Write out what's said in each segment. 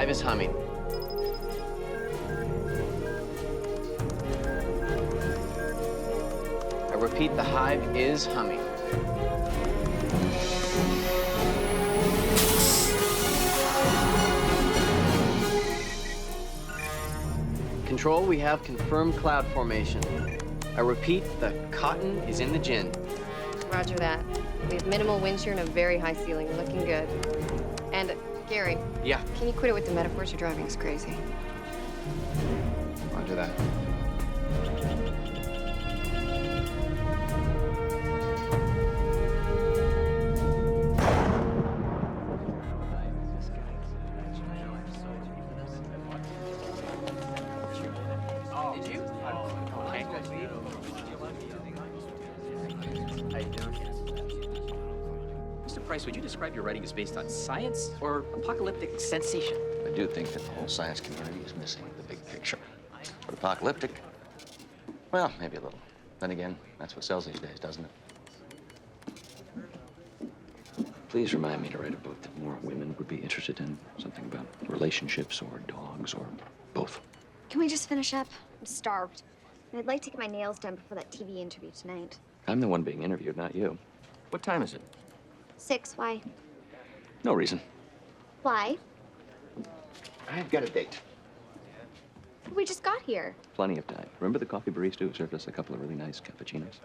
hive is humming. I repeat, the hive is humming. Control, we have confirmed cloud formation. I repeat, the cotton is in the gin. Roger that. We have minimal wind shear and a very high ceiling. You're looking good. And, Gary. Yeah. Can you quit it with the metaphors? You're driving us crazy. Roger that. Would you describe your writing as based on science or apocalyptic sensation? I do think that the whole science community is missing the big picture. But apocalyptic, well, maybe a little. Then again, that's what sells these days, doesn't it? Please remind me to write a book that more women would be interested in. Something about relationships or dogs or both. Can we just finish up? I'm starved. And I'd like to get my nails done before that TV interview tonight. I'm the one being interviewed, not you. What time is it? 6, why? No reason. Why? I've got a date. We just got here. Plenty of time. Remember the coffee barista who served us a couple of really nice cappuccinos?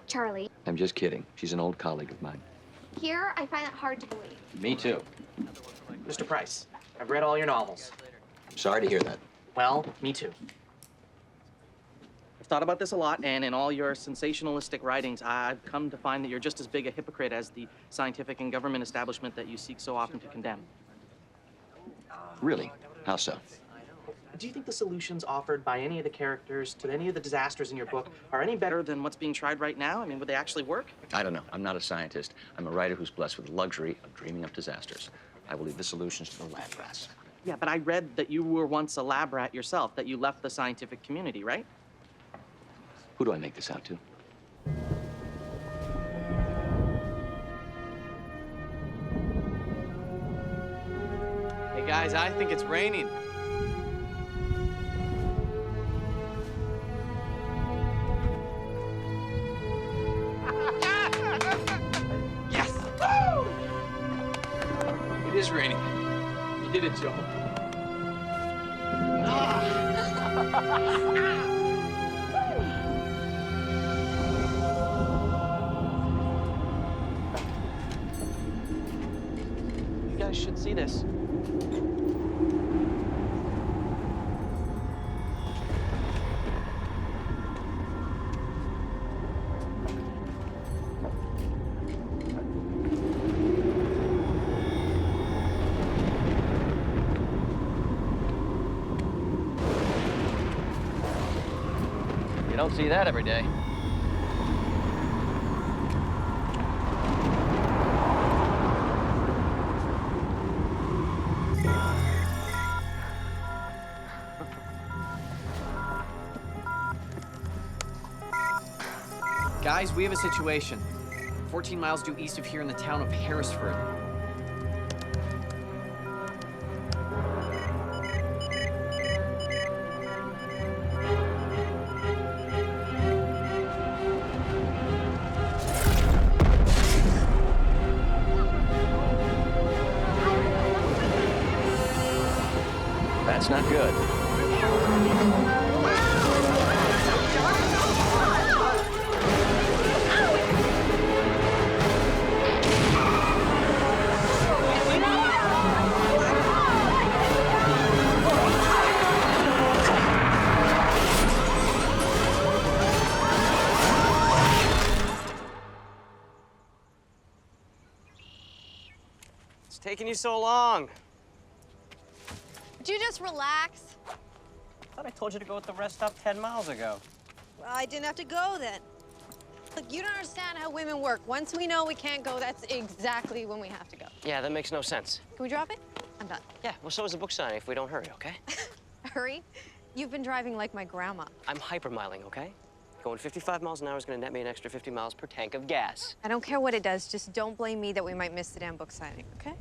Charlie. I'm just kidding. She's an old colleague of mine. Here, I find it hard to believe. Me too. Mr. Price, I've read all your novels. I'm sorry to hear that. Well, me too. I've thought about this a lot, and in all your sensationalistic writings, I've come to find that you're just as big a hypocrite as the scientific and government establishment that you seek so often to condemn. Really? How so? Do you think the solutions offered by any of the characters to any of the disasters in your book are any better than what's being tried right now? I mean, would they actually work? I don't know. I'm not a scientist. I'm a writer who's blessed with the luxury of dreaming up disasters. I will leave the solutions to the lab rats. Yeah, but I read that you were once a lab rat yourself, that you left the scientific community, right? Who do I make this out to? Hey guys, I think it's raining. Yes! Woo! It is raining. You did it, Joe. You guys should see this. You don't see that every day. Guys, we have a situation. 14 miles due east of here in the town of Harrisford. That's not good. It's taking you so long. Would you just relax? I thought I told you to go with the rest stop 10 miles ago. Well, I didn't have to go then. Look, you don't understand how women work. Once we know we can't go, that's exactly when we have to go. Yeah, that makes no sense. Can we drop it? I'm done. Yeah, well, so is the book signing if we don't hurry, okay? Hurry? You've been driving like my grandma. I'm hypermiling, okay? Going 55 miles an hour is gonna net me an extra 50 miles per tank of gas. I don't care what it does. Just don't blame me that we might miss the damn book signing, okay?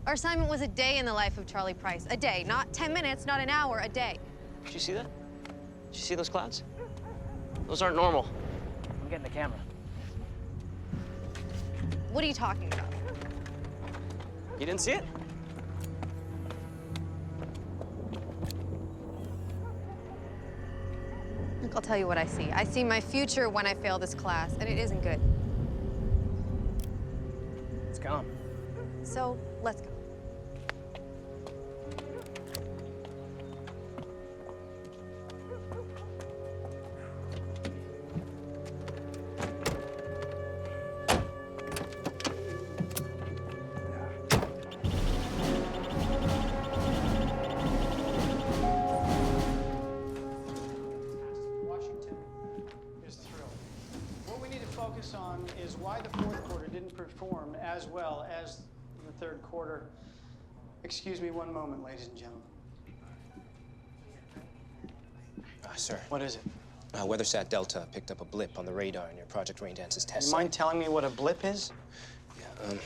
Our assignment was a day in the life of Charlie Price. A day, not 10 minutes, not an hour, a day. Did you see that? Did you see those clouds? Those aren't normal. I'm getting the camera. What are you talking about? You didn't see it? Look, I'll tell you what I see. I see my future when I fail this class, and it isn't good. It's gone. So, let's go. Washington is thrilled. What we need to focus on is why the fourth quarter didn't perform as well as the third quarter. Excuse me one moment, ladies and gentlemen. Sir. What is it? WeatherSat Delta picked up a blip on the radar in your Project Raindance's test You site. mind telling me what a blip is? Yeah,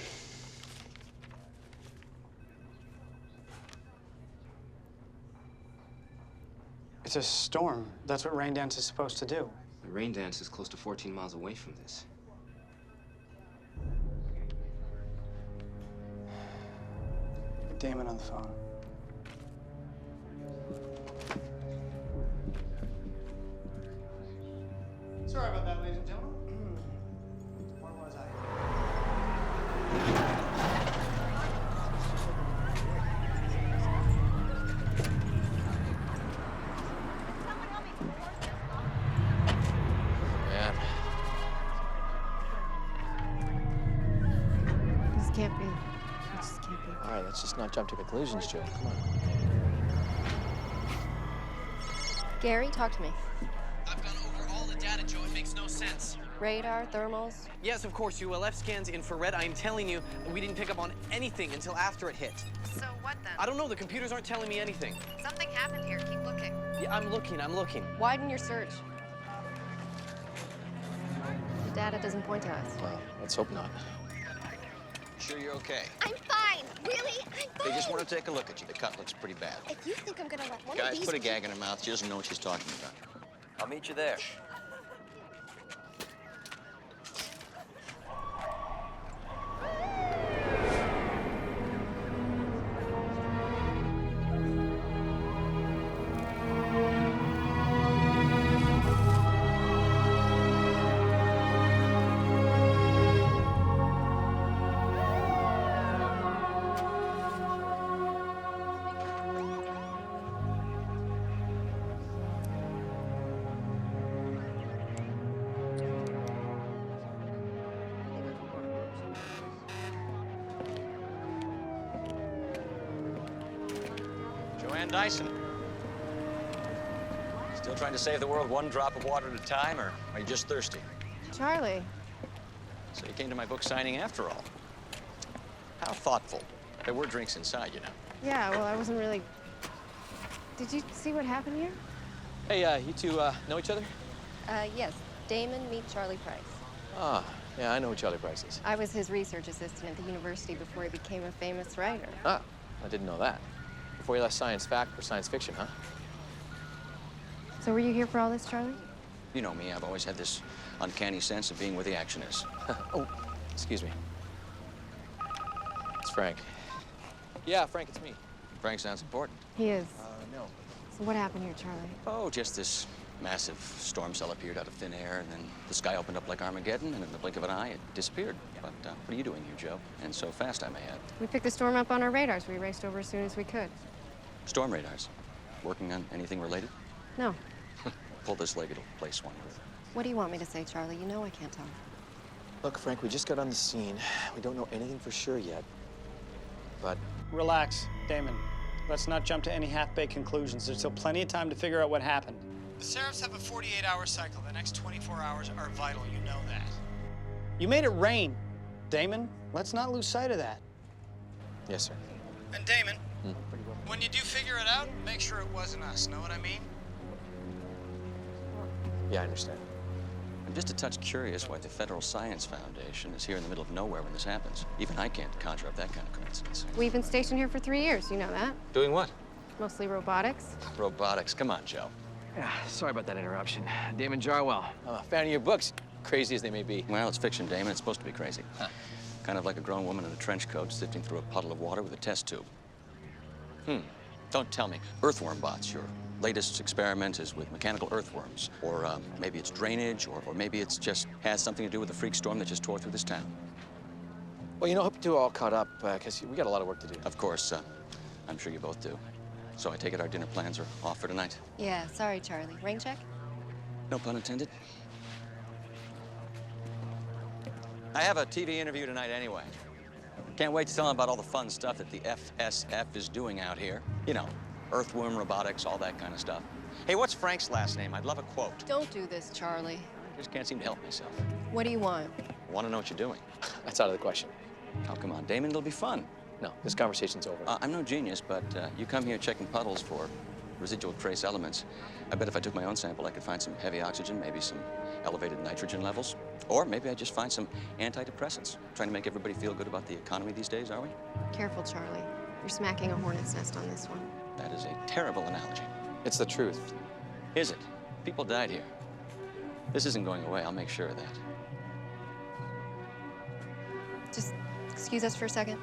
It's a storm. That's what Raindance is supposed to do. the Raindance is close to 14 miles away from this. Get Damon on the phone. Sorry about that, ladies and gentlemen. Where was I? Man. This can't be. It just can't be. All right, let's just not jump to conclusions, Joe. Come on. Gary, talk to me. I've gone over all the data, Joe. It makes no sense. Radar, thermals. Yes, of course. ULF scans, infrared. I'm telling you, we didn't pick up on anything until after it hit. So what then? I don't know. The computers aren't telling me anything. Something happened here. Keep looking. Yeah, I'm looking. Widen your search. The data doesn't point to us. Well, let's hope not. Sure you're okay? I'm fine. Really? I'm fine. They just want to take a look at you. The cut looks pretty bad. If you think I'm gonna let one of Guys, these... put a gag in her mouth. She doesn't know what she's talking about. I'll meet you there. Joanne Dyson. Still trying to save the world one drop of water at a time, or are you just thirsty? Charlie. So you came to my book signing after all. How thoughtful. There were drinks inside, you know. Yeah, well, I wasn't really... Did you see what happened here? Hey, you two know each other? Yes. Damon, meet Charlie Price. Ah, yeah, I know who Charlie Price is. I was his research assistant at the university before he became a famous writer. Ah, I didn't know that. Before you left science fact for science fiction, huh? So were you here for all this, Charlie? You know me, I've always had this uncanny sense of being where the action is. Oh, excuse me. It's Frank. Yeah, Frank, it's me. Frank sounds important. He is. No. So what happened here, Charlie? Oh, just this massive storm cell appeared out of thin air, and then the sky opened up like Armageddon, and in the blink of an eye, it disappeared. But what are you doing here, Joe? And so fast, I may add. We picked the storm up on our radars. We raced over as soon as we could. Storm radars. Working on anything related? No. Pull this leg, it'll place one with. What do you want me to say, Charlie? You know I can't talk. Look, Frank, we just got on the scene. We don't know anything for sure yet. But Relax, Damon. Let's not jump to any half-baked conclusions. There's still plenty of time to figure out what happened. The Seraphs have a 48-hour cycle. The next 24 hours are vital. You know that. You made it rain, Damon. Let's not lose sight of that. yes, sir. And Damon, when you do figure it out, make sure it wasn't us. Know what I mean? Yeah, I understand. And just a touch curious why the Federal Science Foundation is here in the middle of nowhere when this happens. Even I can't conjure up that kind of coincidence. We've been stationed here for 3 years, you know that. Doing what? Mostly robotics. Robotics. Come on, Joe. Yeah, sorry about that interruption. Damon Jarwell. I'm a fan of your books, crazy as they may be. Well, it's fiction, Damon. It's supposed to be crazy. Huh. Kind of like a grown woman in a trench coat sifting through a puddle of water with a test tube. Don't tell me. Earthworm bots. Your latest experiment is with mechanical earthworms. Or maybe it's drainage, or maybe it's just has something to do with the freak storm that just tore through this town. Well, you know, hope you're all caught up, because we got a lot of work to do. Of course. I'm sure you both do. So I take it our dinner plans are off for tonight? Yeah, sorry, Charlie. Rain check? No pun intended. I have a TV interview tonight anyway. Can't wait to tell them about all the fun stuff that the FSF is doing out here. You know, earthworm robotics, all that kind of stuff. Hey, what's Frank's last name? I'd love a quote. Don't do this, Charlie. I just can't seem to help myself. What do you want? I want to know what you're doing. That's out of the question. Oh, come on, Damon, it'll be fun. No, this conversation's over. I'm no genius, but you come here checking puddles for residual trace elements. I bet if I took my own sample, I could find some heavy oxygen, maybe some elevated nitrogen levels. Or maybe I'd just find some antidepressants. Trying to make everybody feel good about the economy these days, are we? Careful, Charlie. You're smacking a hornet's nest on this one. That is a terrible analogy. It's the truth. Is it? People died here. This isn't going away. I'll make sure of that. Just excuse us for a second.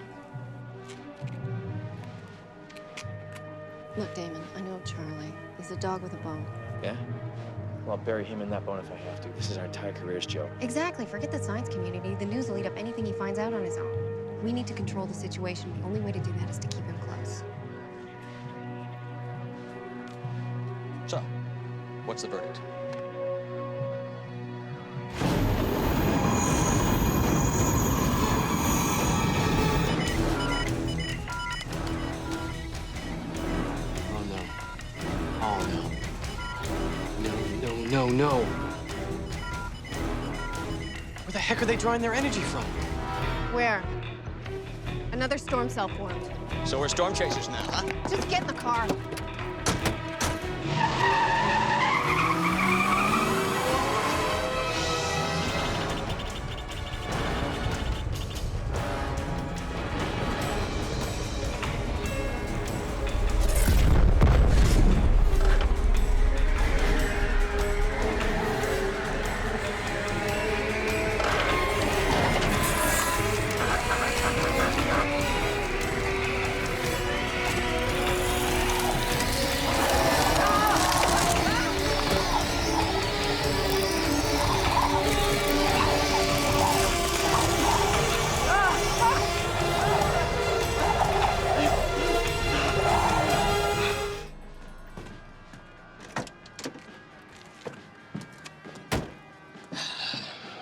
Look, Damon, I know Charlie. He's a dog with a bone. Yeah? Well, I'll bury him in that bone if I have to. This is our entire careers, Joe. Exactly. Forget the science community. The news will eat up anything he finds out on his own. We need to control the situation. The only way to do that is to keep him close. So, what's the verdict? No. Where the heck are they drawing their energy from? Where? Another storm cell formed. So we're storm chasers now, huh? Just get in the car.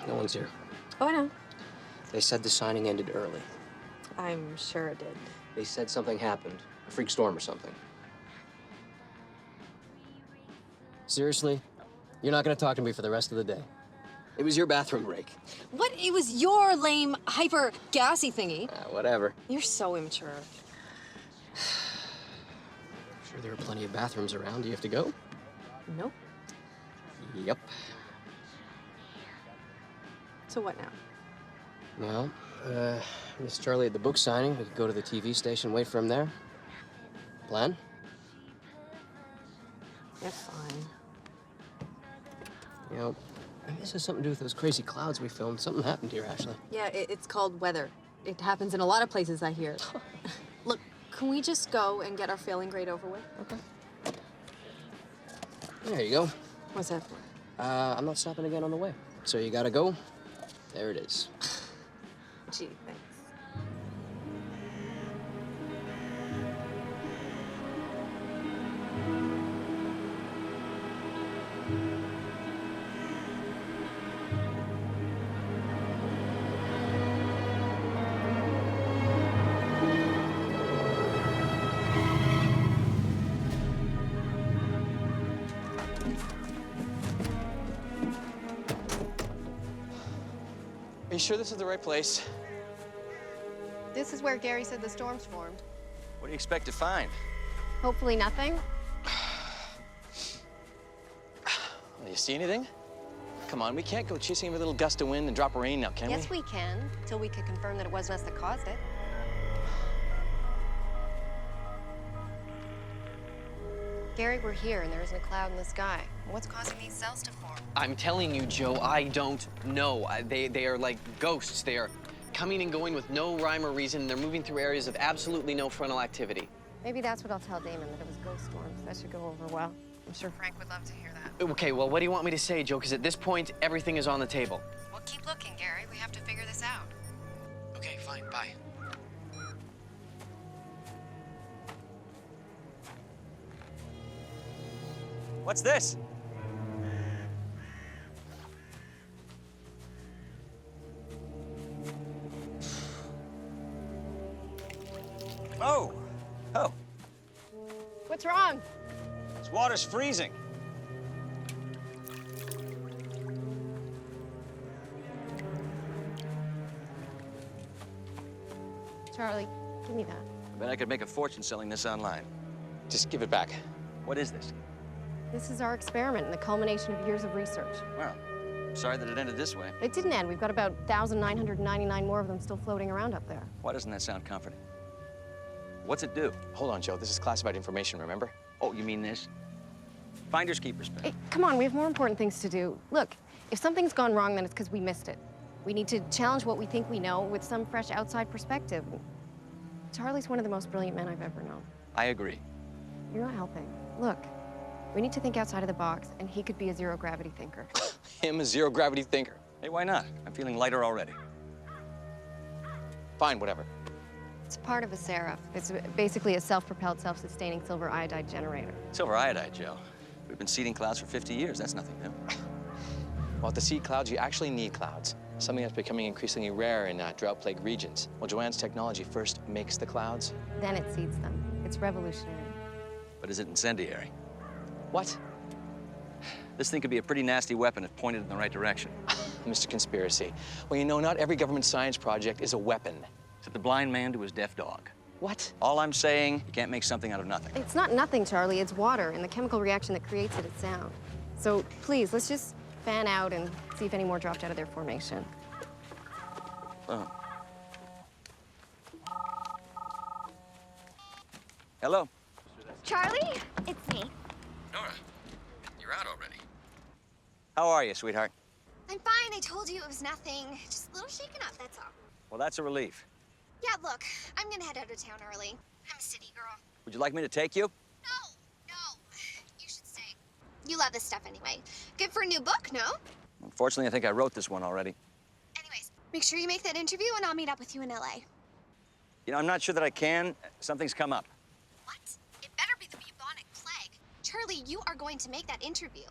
No one's here. Oh, I know. They said the signing ended early. I'm sure it did. They said something happened. A freak storm or something. Seriously? You're not gonna talk to me for the rest of the day. It was your bathroom break. What? It was your lame, hyper gassy thingy. Whatever. You're so immature. Sure there are plenty of bathrooms around. Do you have to go? Nope. Yep. So what now? Well, Miss Charlie at the book signing. We could go to the TV station, wait for him there. Plan? You're fine. You know, this has something to do with those crazy clouds we filmed. Something happened here, Ashley. Yeah, it's called weather. It happens in a lot of places, I hear. Look, can we just go and get our failing grade over with? Okay. There you go. What's that for? I'm not stopping again on the way. So you gotta go. There it is. Gee, thanks. Are you sure this is the right place? This is where Gary said the storms formed. What do you expect to find? Hopefully nothing. Do you see anything? come on. We can't go chasing every little gust of wind and drop of rain now, can we? Yes, we can, till we can confirm that it wasn't us that caused it. Gary, we're here, and there isn't a cloud in the sky. What's causing these cells to form? I'm telling you, Joe, I don't know. They are like ghosts. They are coming and going with no rhyme or reason. They're moving through areas of absolutely no frontal activity. Maybe that's what I'll tell Damon, that it was ghost storms. That should go over well. I'm sure Frank would love to hear that. Okay, well, what do you want me to say, Joe? Because at this point, everything is on the table. Well, keep looking, Gary. We have to figure this out. Okay, fine, bye. What's this? Oh. Oh. What's wrong? This water's freezing. Charlie, give me that. I bet I could make a fortune selling this online. Just give it back. What is this? This is our experiment and the culmination of years of research. Well, sorry that it ended this way. It didn't end. We've got about 1,999 more of them still floating around up there. Why doesn't that sound comforting? What's it do? Hold on, Joe. This is classified information, remember? Oh, you mean this? Finders keepers, Ben. Hey, come on, we have more important things to do. Look, if something's gone wrong, then it's because we missed it. We need to challenge what we think we know with some fresh outside perspective. Charlie's one of the most brilliant men I've ever known. I agree. You're not helping. Look, we need to think outside of the box, and he could be a zero-gravity thinker. Him, a zero-gravity thinker. Hey, why not? I'm feeling lighter already. Fine, whatever. It's part of a Seraph. It's basically a self-propelled, self-sustaining silver iodide generator. Silver iodide, Joe. We've been seeding clouds for 50 years. That's nothing new. Well, to seed clouds, you actually need clouds. Something that's becoming increasingly rare in drought-plagued regions. Well, Joanne's technology first makes the clouds. Then it seeds them. It's revolutionary. But is it incendiary? What? This thing could be a pretty nasty weapon if pointed in the right direction. Mr. Conspiracy. Well, you know, not every government science project is a weapon. It's the blind man to his deaf dog. What? All I'm saying, you can't make something out of nothing. It's not nothing, Charlie. It's water, and the chemical reaction that creates it is sound. So please, let's just fan out and see if any more dropped out of their formation. Oh. Hello? Charlie, it's me. Nora, you're out already. How are you, sweetheart? I'm fine. I told you it was nothing. Just a little shaken up, that's all. Well, that's a relief. Yeah, look, I'm gonna head out of town early. I'm a city girl. Would you like me to take you? No. You should stay. You love this stuff anyway. Good for a new book, no? Unfortunately, I think I wrote this one already. Anyways, make sure you make that interview and I'll meet up with you in LA. You know, I'm not sure that I can. Something's come up. What? It better be the bubonic plague. Charlie, you are going to make that interview.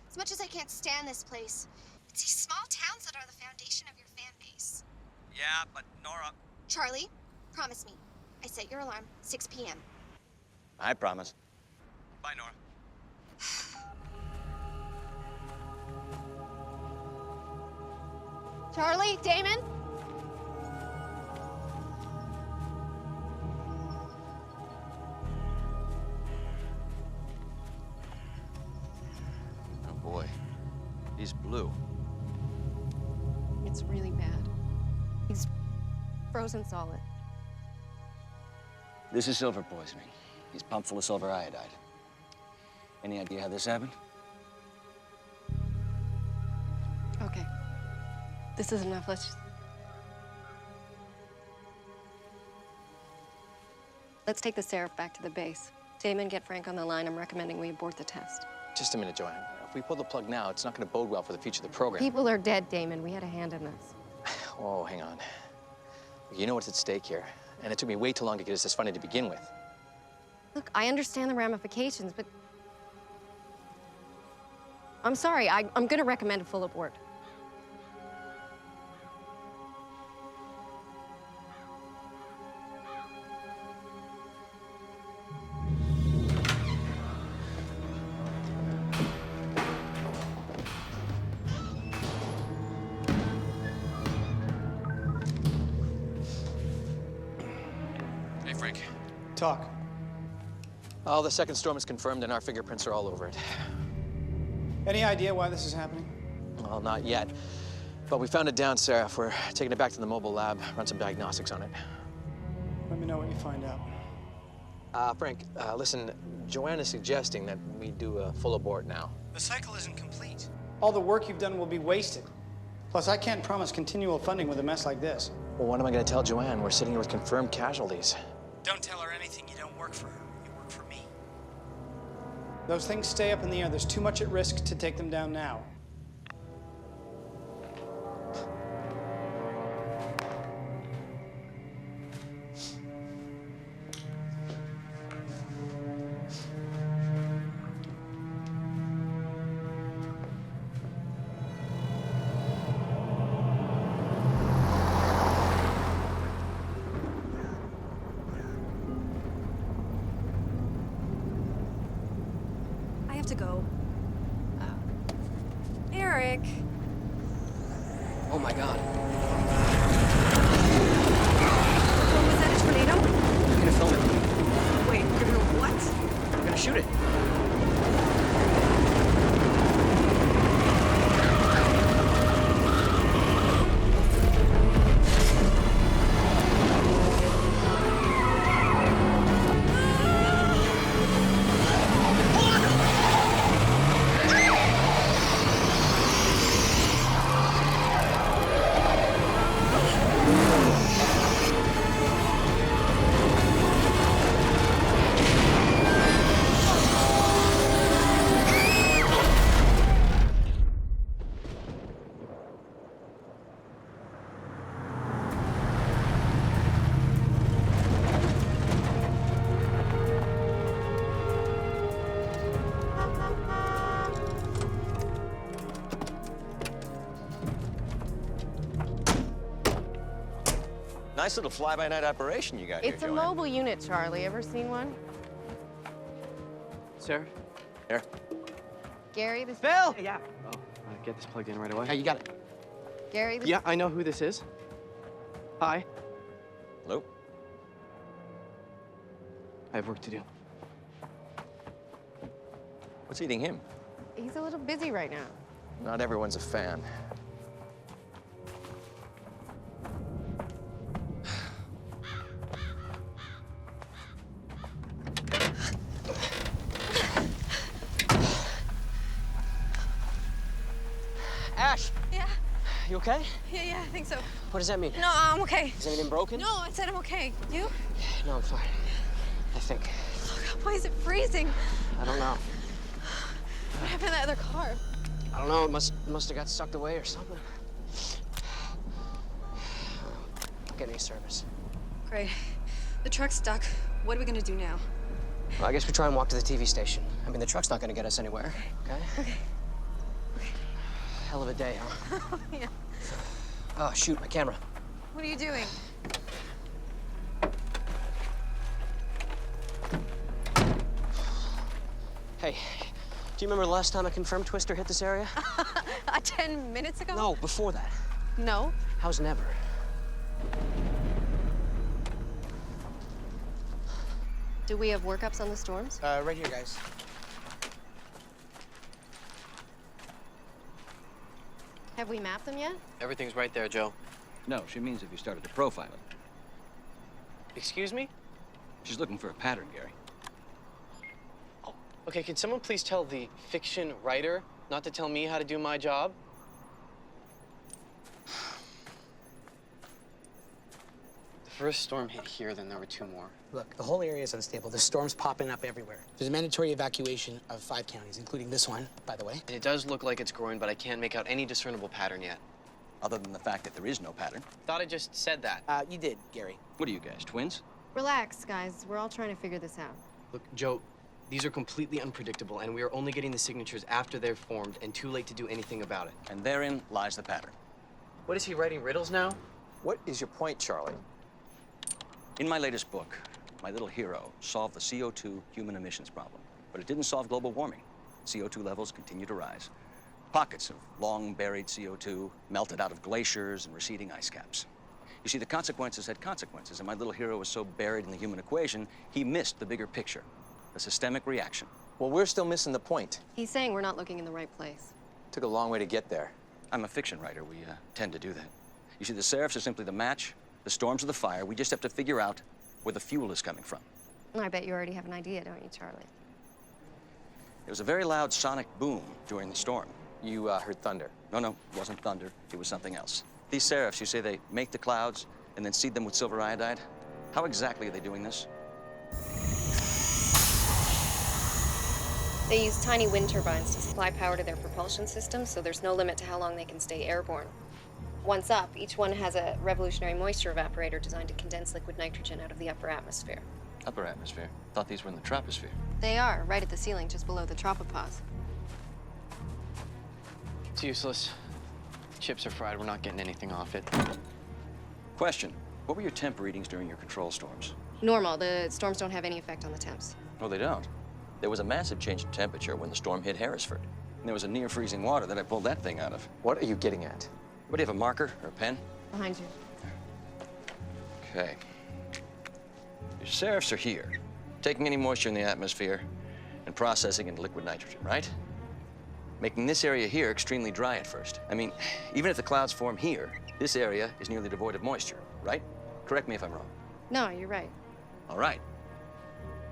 As much as I can't stand this place, it's these small towns that are the foundation of your fan base. Yeah, but Nora... Charlie, promise me. I set your alarm, 6 p.m. I promise. Bye, Nora. Charlie, Damon? Oh, boy. He's blue. It's really bad. He's frozen solid. This is silver poisoning. He's pumped full of silver iodide. Any idea how this happened? Okay. This is enough. Let's take the Seraph back to the base. Damon, get Frank on the line. I'm recommending we abort the test. Just a minute, Joanne. If we pull the plug now, it's not going to bode well for the future of the program. People are dead, Damon. We had a hand in this. Oh, hang on. You know what's at stake here, and it took me way too long to get us this funding to begin with. Look, I understand the ramifications, but I'm sorry. I'm going to recommend a full abort. Hey, Frank. Talk. Oh, the second storm is confirmed, and our fingerprints are all over it. Any idea why this is happening? Oh, Well, not yet. But we found it down, Sarah. We're taking it back to the mobile lab, run some diagnostics on it. Let me know what you find out. Frank, listen, Joanne is suggesting that we do a full abort now. The cycle isn't complete. All the work you've done will be wasted. Plus, I can't promise continual funding with a mess like this. Well, what am I going to tell Joanne? We're sitting here with confirmed casualties. Don't tell her anything. You don't work for her. You work for me. Those things stay up in the air. There's too much at risk to take them down now. To go. Eric. Oh my God. Was that a tornado? I'm gonna film it. Wait, you're gonna what? I'm gonna shoot it. Nice little fly-by-night operation you got here, It's a Joanne. mobile unit, Charlie. Ever seen one? Sarah? Here. Gary, this Bill! Yeah. Oh, get this plugged in right away. Yeah, you got it. Gary, this Yeah, I know who this is. Hi. Hello? I have work to do. What's eating him? He's a little busy right now. Not everyone's a fan. Ash! Yeah, You okay? yeah, I think so. What does that mean? No, I'm okay. Is anything broken? No, I said I'm okay. You? No, I'm fine. I think. Why is it freezing? I don't know. What happened to that other car? I don't know. It must have got sucked away or something. Get any service. Great. The truck's stuck. What are we gonna do now? Well, I guess we try and walk to the TV station. I mean, the truck's not gonna get us anywhere, okay? Okay. Hell of a day, huh? Yeah. Oh, shoot, my camera. What are you doing? Hey, do you remember the last time a confirmed twister hit this area? 10 minutes ago? No, before that. No. How's never? Do we have workups on the storms? Right here, guys. Have we mapped them yet? Everything's right there, Joe. No, she means if you started to profile it. Excuse me? She's looking for a pattern, Gary. Okay, can someone please tell the fiction writer not to tell me how to do my job? The first storm hit here, then there were two more. Look, the whole area is unstable. There's storms popping up everywhere. There's a mandatory evacuation of 5 counties, including this one, by the way. And it does look like it's growing, but I can't make out any discernible pattern yet. Other than the fact that there is no pattern. Thought I just said that. You did, Gary. What are you guys, twins? Relax, guys. We're all trying to figure this out. Look, Joe, these are completely unpredictable, and we are only getting the signatures after they're formed and too late to do anything about it. And therein lies the pattern. What is he writing riddles now? What is your point, Charlie? In my latest book, my little hero solved the CO2 human emissions problem. But it didn't solve global warming. CO2 levels continue to rise. Pockets of long-buried CO2 melted out of glaciers and receding ice caps. You see, the consequences had consequences, and my little hero was so buried in the human equation, he missed the bigger picture, the systemic reaction. Well, we're still missing the point. He's saying we're not looking in the right place. Took a long way to get there. I'm a fiction writer. We tend to do that. You see, the Seraphs are simply the match, the storms are the fire. We just have to figure out where the fuel is coming from. I bet you already have an idea, don't you, Charlie? There was a very loud sonic boom during the storm. You heard thunder? No, it wasn't thunder. It was something else. These Seraphs, you say they make the clouds and then seed them with silver iodide? How exactly are they doing this? They use tiny wind turbines to supply power to their propulsion systems, so there's no limit to how long they can stay airborne. Once up, each one has a revolutionary moisture evaporator designed to condense liquid nitrogen out of the upper atmosphere. Upper atmosphere? Thought these were in the troposphere. They are, right at the ceiling, just below the tropopause. It's useless. Chips are fried. We're not getting anything off it. Question. What were your temp readings during your control storms? Normal. The storms don't have any effect on the temps. No, they don't. There was a massive change in temperature when the storm hit Harrisford. And there was a near freezing water that I pulled that thing out of. What are you getting at? What, do you have a marker or a pen? Behind you. Okay. Your Seraphs are here, taking any moisture in the atmosphere and processing into liquid nitrogen, right? Making this area here extremely dry at first. I mean, even if the clouds form here, this area is nearly devoid of moisture, right? Correct me if I'm wrong. No, you're right. All right.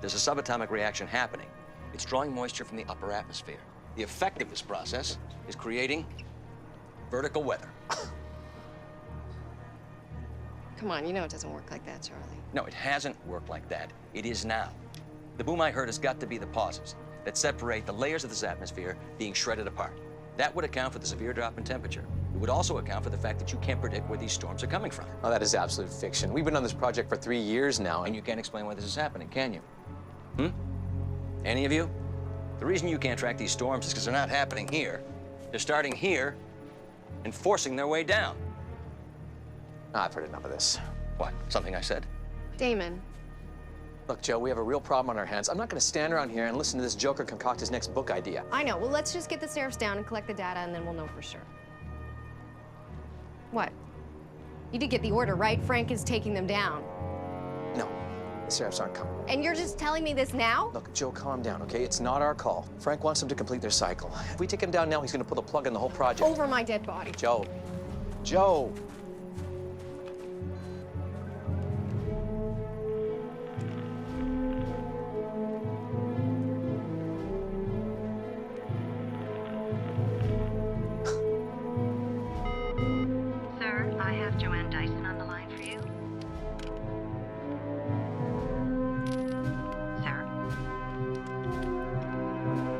There's a subatomic reaction happening. It's drawing moisture from the upper atmosphere. The effect of this process is creating vertical weather. Come on, you know it doesn't work like that, Charlie. No, it hasn't worked like that. It is now. The boom I heard has got to be the pauses that separate the layers of this atmosphere being shredded apart. That would account for the severe drop in temperature. It would also account for the fact that you can't predict where these storms are coming from. Oh, that is absolute fiction. We've been on this project for 3 years now, And you can't explain why this is happening, can you? Any of you? The reason you can't track these storms is because they're not happening here. They're starting here and forcing their way down. I've heard enough of this. What? Something I said? Damon. Look, Joe, we have a real problem on our hands. I'm not going to stand around here and listen to this joker concoct his next book idea. I know. Well, let's just get the Seraphs down and collect the data, and then we'll know for sure. What? You did get the order, right? Frank is taking them down. No, the Seraphs aren't coming. And you're just telling me this now? Look, Joe, calm down, okay? It's not our call. Frank wants them to complete their cycle. If we take him down now, he's going to pull the plug on the whole project. Over my dead body. Joe. Joe.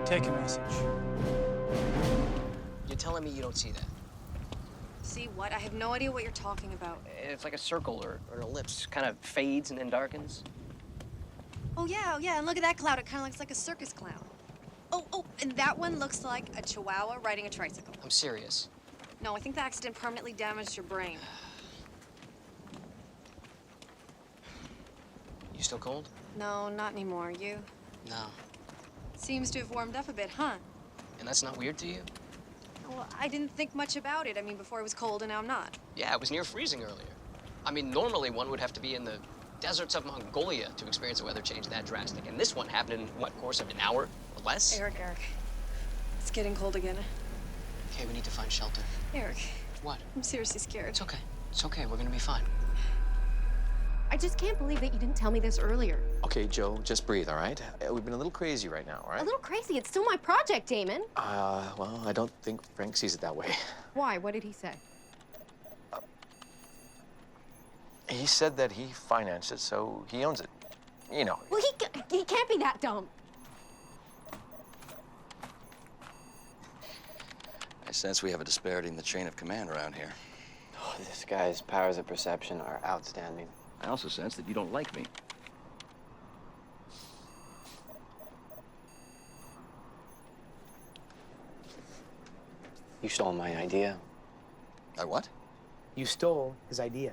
Take a message. You're telling me you don't see that? See what? I have no idea what you're talking about. It's like a circle or an ellipse, kind of fades and then darkens. Oh, yeah, and look at that cloud. It kind of looks like a circus clown. Oh, and that one looks like a chihuahua riding a tricycle. I'm serious. No, I think the accident permanently damaged your brain. You still cold? No, not anymore. You? No. Seems to have warmed up a bit, huh? And that's not weird to you? Well, I didn't think much about it. I mean, before it was cold and now I'm not. Yeah, it was near freezing earlier. I mean, normally one would have to be in the deserts of Mongolia to experience a weather change that drastic. And this one happened in, what, course of an hour or less? Eric. It's getting cold again. Okay, we need to find shelter. Eric. What? I'm seriously scared. It's okay. It's okay. We're gonna be fine. I just can't believe that you didn't tell me this earlier. Okay, Joe, just breathe, all right? We've been a little crazy right now, all right? A little crazy. It's still my project, Damon. Well, I don't think Frank sees it that way. Why? What did he say? He said that he financed it, so he owns it. You know. Well, he can't be that dumb. I sense we have a disparity in the chain of command around here. Oh, this guy's powers of perception are outstanding. I also sense that you don't like me. You stole my idea. I what? You stole his idea.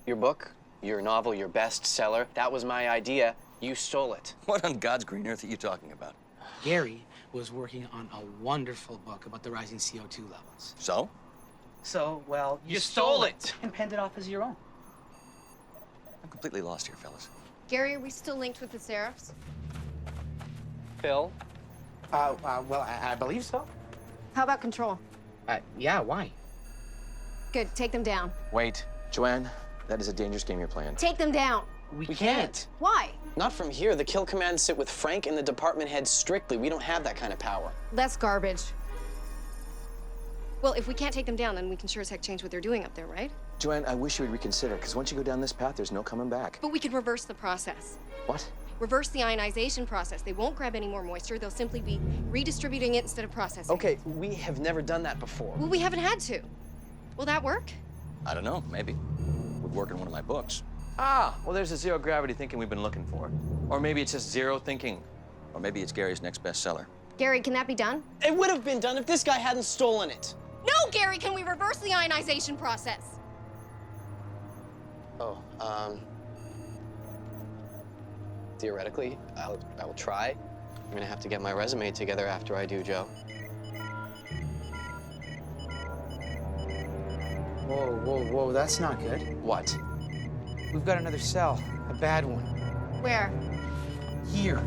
Your book, your novel, your bestseller, that was my idea. You stole it. What on God's green earth are you talking about? Gary was working on a wonderful book about the rising CO2 levels. So? So, well, You stole it. and penned it off as your own. I'm completely lost here, fellas. Gary, are we still linked with the Seraphs? Phil? Well, I believe so. How about control? Yeah, why? Good, take them down. Wait, Joanne, that is a dangerous game you're playing. Take them down. We can't. Why? Not from here. The kill commands sit with Frank and the department head strictly. We don't have that kind of power. That's garbage. Well, if we can't take them down, then we can sure as heck change what they're doing up there, right? Joanne, I wish you would reconsider, because once you go down this path, there's no coming back. But we can reverse the process. What? Reverse the ionization process. They won't grab any more moisture. They'll simply be redistributing it instead of processing. Okay, we have never done that before. Well, we haven't had to. Will that work? I don't know, maybe. Would work in one of my books. Ah, well, there's the zero gravity thinking we've been looking for. Or maybe it's just zero thinking. Or maybe it's Gary's next bestseller. Gary, can that be done? It would have been done if this guy hadn't stolen it. No, Gary, can we reverse the ionization process? Oh, theoretically, I will try. I'm gonna have to get my resume together after I do, Joe. Whoa, that's not good. What? We've got another cell, a bad one. Where? Here.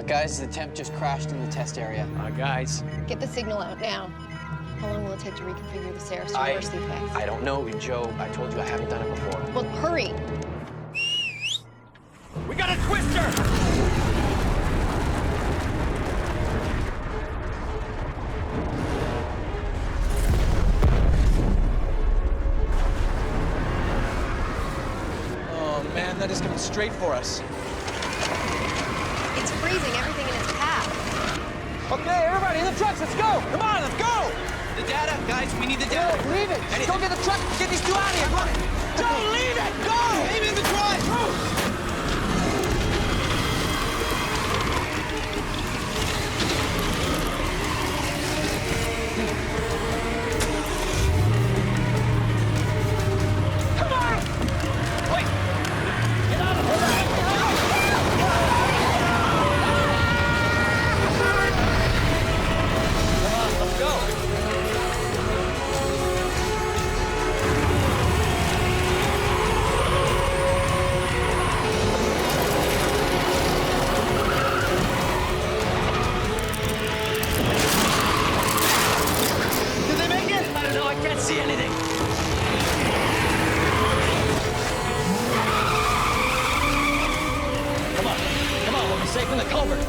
Guys, the temp just crashed in the test area. Guys. Get the signal out now. How long will it take to reconfigure the serifs to reverse the effects? I don't know, Joe. I told you I haven't done it before. Well, hurry. We got a twister! Oh, man, that is coming straight for us. It's freezing everything in its path. Okay, everybody in the trucks, let's go! Come on, let's go! The data, guys, we need the data. Leave it! Just go get the truck, get these two out of here! Come on! Don't leave it! Go! Aim in the drive! Come on! Wait! Get out of here! Come on, let's go! Did they make it? I don't know, I can't see anything. Come on, we'll be safe in the culvert.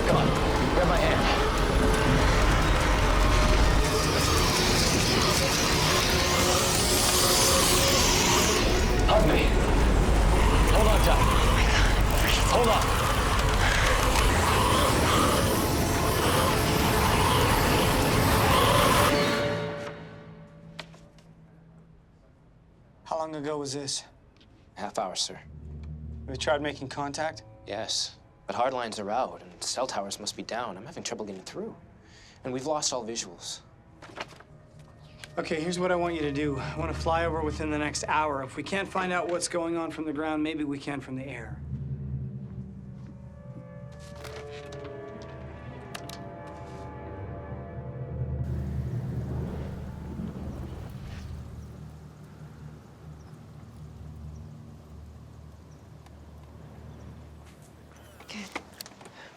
Come on, grab my hand. Hug me. Hold on tight. Hold on. How long ago was this? Half hour, sir. Have you tried making contact? Yes, but hard lines are out and cell towers must be down. I'm having trouble getting through. And we've lost all visuals. Okay, here's what I want you to do. I want to fly over within the next hour. If we can't find out what's going on from the ground, maybe we can from the air.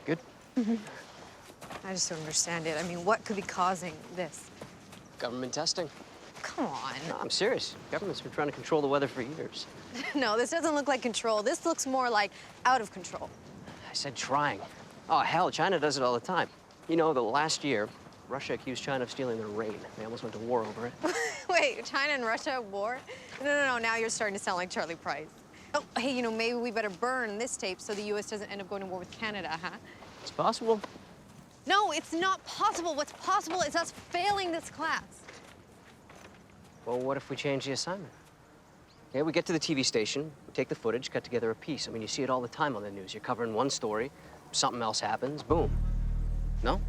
Good? I just don't understand it. I mean, what could be causing this? Government testing. Come on. No, I'm serious. Government's been trying to control the weather for years. No, this doesn't look like control. This looks more like out of control. I said trying. Oh, hell, China does it all the time. You know, the last year, Russia accused China of stealing their rain. They almost went to war over it. Wait, China and Russia at war? No, now you're starting to sound like Charlie Price. Oh, hey, you know, maybe we better burn this tape so the U.S. doesn't end up going to war with Canada, huh? It's possible. No, it's not possible. What's possible is us failing this class. Well, what if we change the assignment? Yeah, we get to the TV station, we take the footage, cut together a piece. I mean, you see it all the time on the news. You're covering one story, something else happens, boom. No?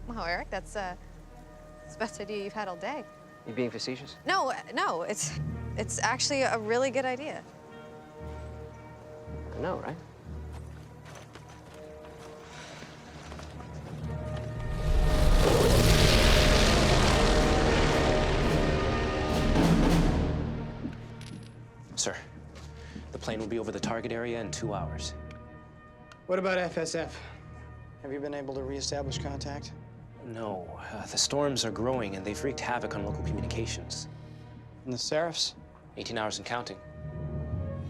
Wow, Eric, that's the best idea you've had all day. You being facetious? No, it's actually a really good idea. I know, right? Sir, the plane will be over the target area in 2 hours. What about FSF? Have you been able to reestablish contact? No, the storms are growing and they've wreaked havoc on local communications. And the Seraphs? 18 hours and counting.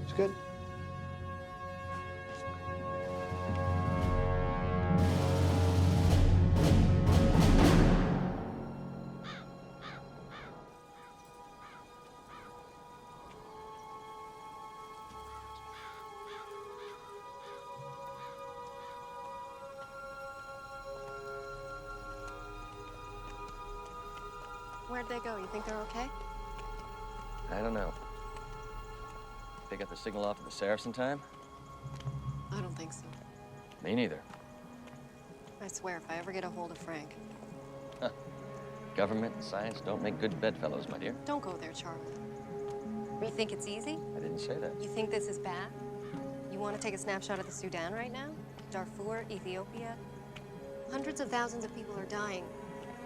It's good. Where'd they go? You think they're okay? I don't know. They got the signal off of the Seraphs in time? I don't think so. Me neither. I swear, if I ever get a hold of Frank. Huh. Government and science don't make good bedfellows, my dear. Don't go there, Charlie. You think it's easy? I didn't say that. You think this is bad? You want to take a snapshot of the Sudan right now? Darfur, Ethiopia? Hundreds of thousands of people are dying.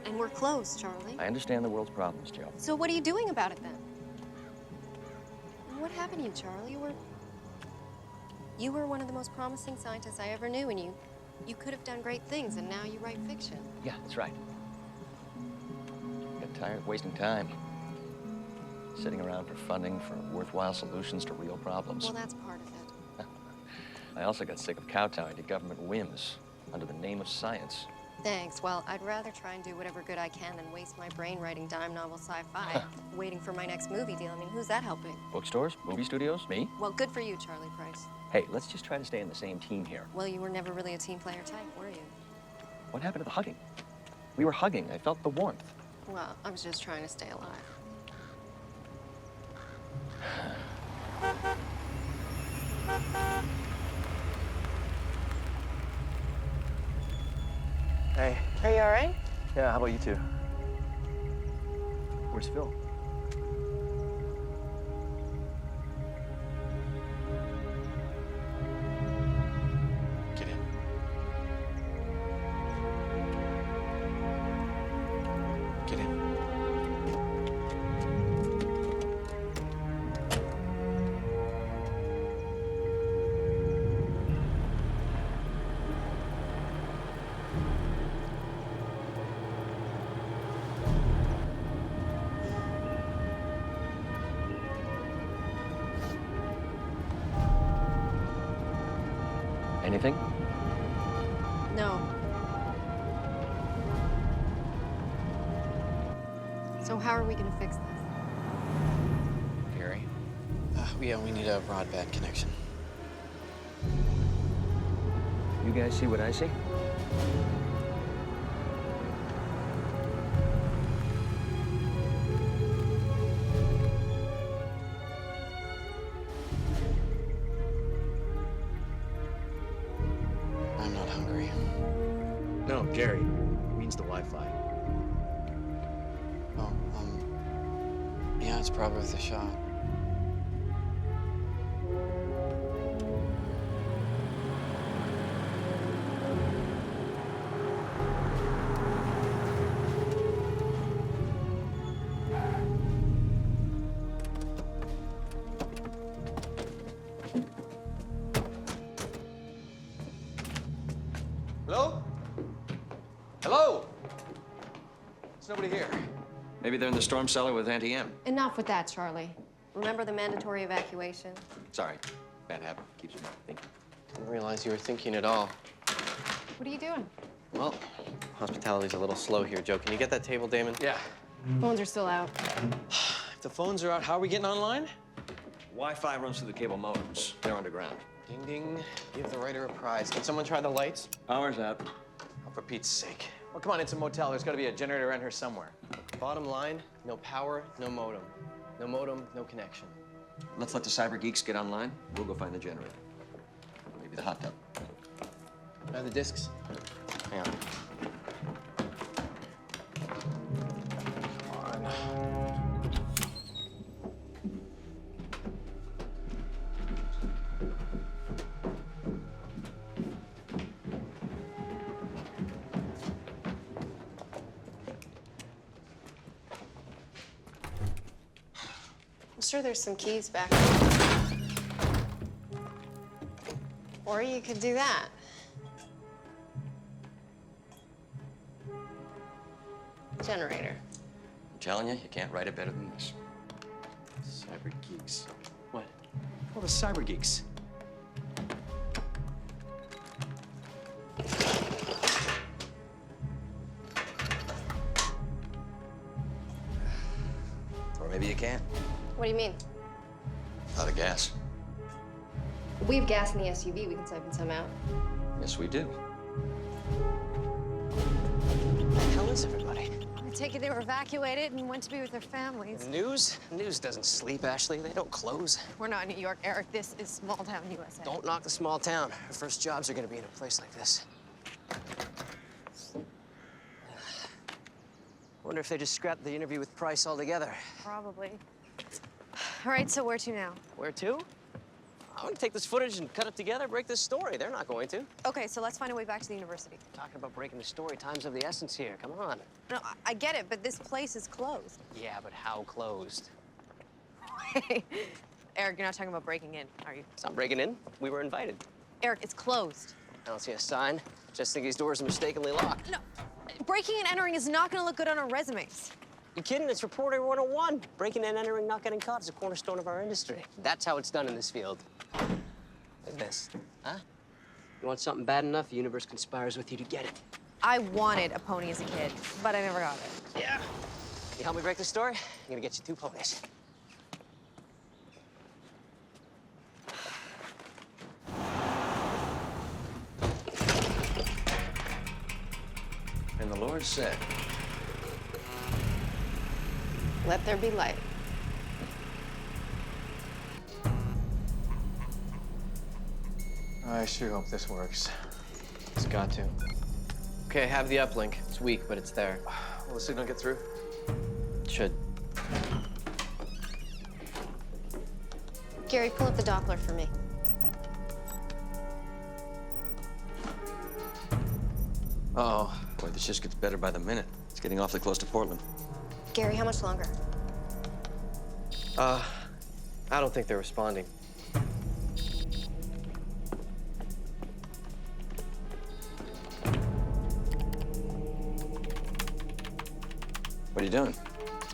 And we're close, Charlie. I understand the world's problems, Joe. So what are you doing about it then? What happened to you, Charlie? You were one of the most promising scientists I ever knew, and you could have done great things, and now you write fiction. Yeah, that's right. Got tired of wasting time. Sitting around for funding for worthwhile solutions to real problems. Well, that's part of it. I also got sick of kowtowing to government whims under the name of science. Thanks. Well, I'd rather try and do whatever good I can than waste my brain writing dime novel sci-fi, waiting for my next movie deal. I mean, who's that helping? Bookstores? Movie studios? Me? Well, good for you, Charlie Price. Hey, let's just try to stay on the same team here. Well, you were never really a team player type, were you? What happened to the hugging? We were hugging. I felt the warmth. Well, I was just trying to stay alive. Hey. Are you all right? Yeah, how about you two? Where's Phil? Get in. Get in. Anything? No. So how are we gonna fix this? Gary? Yeah, we need a broadband connection. You guys see what I see? I'm not hungry. No, Gary. Means the Wi-Fi. Oh, yeah, it's probably worth a shot. Hello? Hello? There's nobody here. Maybe they're in the storm cellar with Auntie M. Enough with that, Charlie. Remember the mandatory evacuation? Sorry. Bad habit. Keeps me thinking. Didn't realize you were thinking at all. What are you doing? Well, hospitality's a little slow here, Joe. Can you get that table, Damon? Yeah. Phones are still out. If the phones are out, how are we getting online? Wi-Fi runs through the cable modems. They're underground. Ding, ding. Give the writer a prize. Can someone try the lights? Power's out. Oh, for Pete's sake. Well, come on, it's a motel. There's got to be a generator around here somewhere. Bottom line, no power, no modem. No modem, no connection. Let's let the cyber geeks get online. We'll go find the generator. Maybe the hot tub. The discs? Hang on. Come on. I'm sure there's some keys back. Or you could do that. Generator. I'm telling you, you can't write it better than this. Cyber geeks. What? All the cyber geeks. Or maybe you can't. What do you mean? Out of gas. We have gas in the SUV. We can siphon some out. Yes, we do. Where the hell is everybody? I take it they were evacuated and went to be with their families. News? News doesn't sleep, Ashley. They don't close. We're not in New York, Eric. This is small town USA. Don't knock the small town. Our first jobs are gonna be in a place like this. Wonder if they just scrapped the interview with Price altogether. Probably. All right, so where to now? Where to? I'm gonna take this footage and cut it together, break this story. They're not going to. Okay, so let's find a way back to the university. Talking about breaking the story, time's of the essence here. Come on. No, I get it, but this place is closed. Yeah, but how closed? Eric, you're not talking about breaking in, are you? It's not breaking in. We were invited. Eric, it's closed. I don't see a sign. Just think these doors are mistakenly locked. No, breaking and entering is not gonna look good on our resumes. You kidding? It's Reporter 101. Breaking and entering, not getting caught is a cornerstone of our industry. That's how it's done in this field. Like this. Huh? You want something bad enough, the universe conspires with you to get it. I wanted a pony as a kid, but I never got it. Yeah. You help me break the story? I'm gonna get you 2 ponies. And the Lord said, Let there be light. I sure hope this works. It's got to. Okay, I have the uplink. It's weak, but it's there. Will the signal get through? It should. Gary, pull up the Doppler for me. oh, boy, this just gets better by the minute. It's getting awfully close to Portland. Gary, how much longer? I don't think they're responding. What are you doing?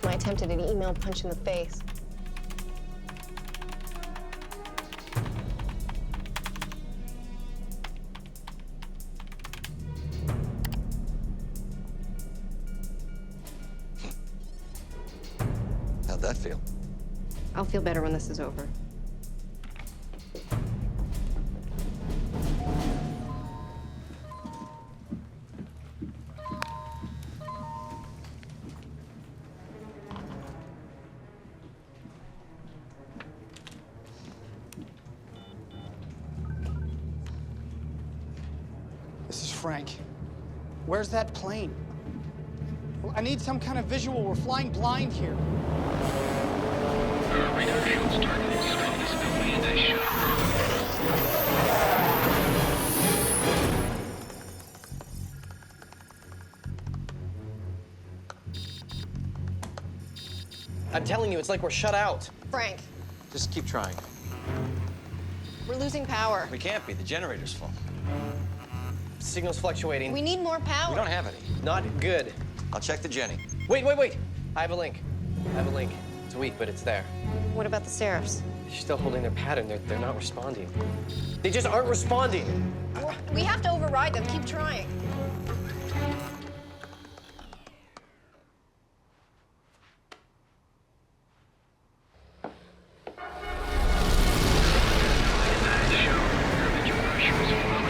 My attempt at an email punch in the face. How'd that feel? I'll feel better when this is over. This is Frank. Where's that plane? I need some kind of visual. We're flying blind here. Radar shields targeting strongest visibility in that ship. I'm telling you, it's like we're shut out. Frank, Just keep trying. we're losing power. We can't be. The generator's full. Signal's fluctuating. We need more power. We don't have any. Not good. I'll check the Jenny. Wait. I have a link. It's weak, but it's there. What about the Seraphs? They're still holding their pattern. They're not responding. They just aren't responding. We have to override them. Keep trying.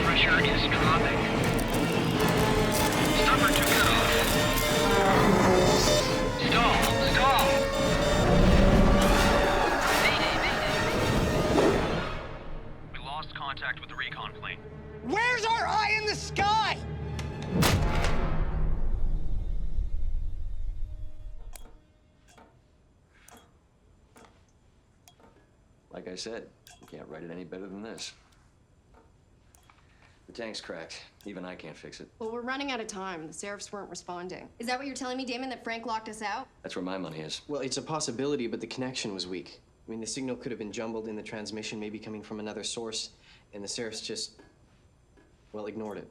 Pressure is dropping. Stopper to cut off. Stall. Mayday. We lost contact with the recon plane. Where's our eye in the sky? Like I said, you can't write it any better than this. The tank's cracked. Even I can't fix it. Well, we're running out of time. The Seraphs weren't responding. Is that what you're telling me, Damon, that Frank locked us out? That's where my money is. Well, it's a possibility, but the connection was weak. I mean, the signal could have been jumbled in the transmission, maybe coming from another source, and the Seraphs just, well, ignored it.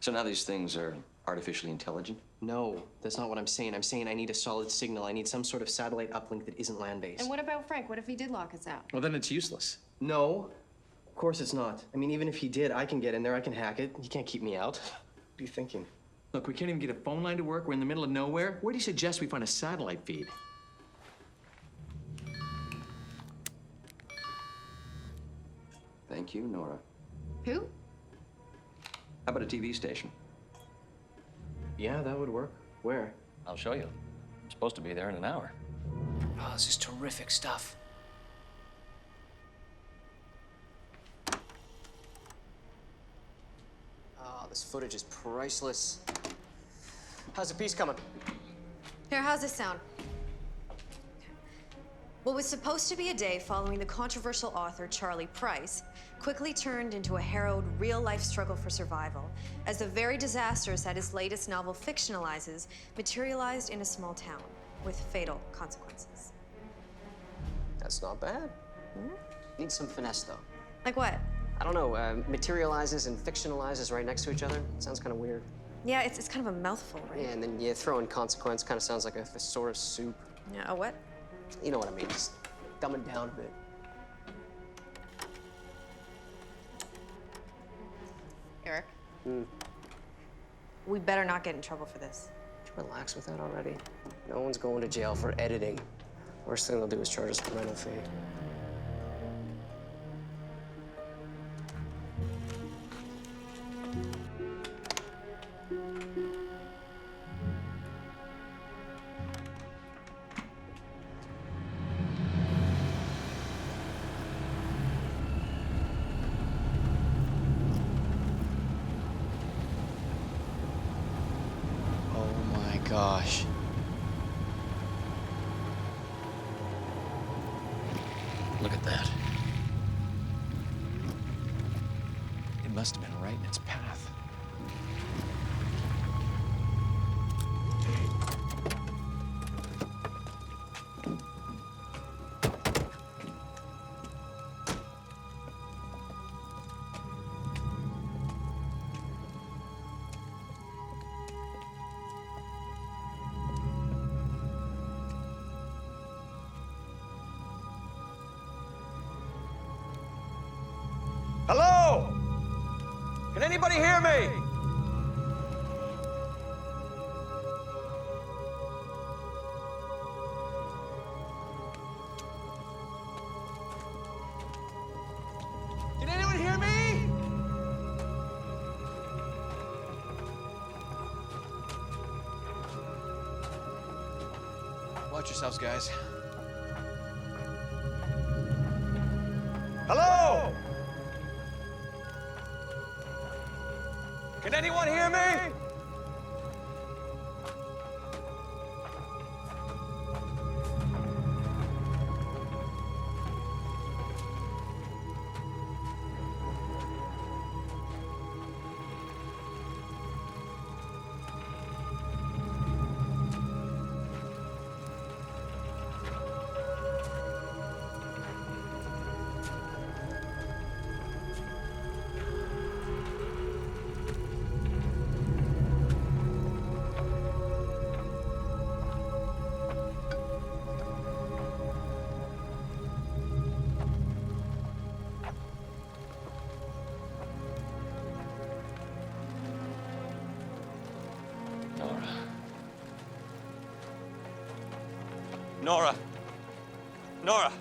So now these things are artificially intelligent? No, that's not what I'm saying. I'm saying I need a solid signal. I need some sort of satellite uplink that isn't land-based. And what about Frank? What if he did lock us out? Well, then it's useless. No, of course it's not. I mean, even if he did, I can get in there, I can hack it. He can't keep me out. What are you thinking? Look, we can't even get a phone line to work. We're in the middle of nowhere. Where do you suggest we find a satellite feed? Thank you, Nora. Who? How about a TV station? Yeah, that would work. Where? I'll show you. I'm supposed to be there in an hour. Oh, this is terrific stuff. Oh, this footage is priceless. How's the piece coming? Here, how's this sound? What was supposed to be a day following the controversial author Charlie Price quickly turned into a harrowed, real-life struggle for survival as the very disasters that his latest novel fictionalizes materialized in a small town with fatal consequences. That's not bad. Needs some finesse, though. Like what? I don't know, materializes and fictionalizes right next to each other. Sounds kind of weird. Yeah, it's kind of a mouthful, right? Yeah, and then you throw in consequence, kind of sounds like a thesaurus soup. Yeah, a what? You know what I mean, just dumb it down a bit. Eric? We better not get in trouble for this. Relax with that already. No one's going to jail for editing. Worst thing they'll do is charge us a rental fee. Gosh. Look at that. It must have been right in its path. Hello? Can anybody hear me? Can anyone hear me? Watch yourselves, guys. Hello? Can anyone hear me? Nora. Nora.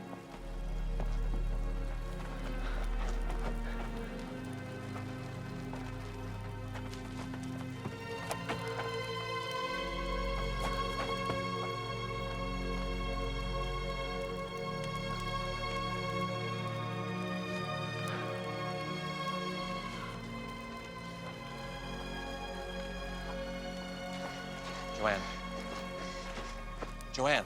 Joanne. Joanne.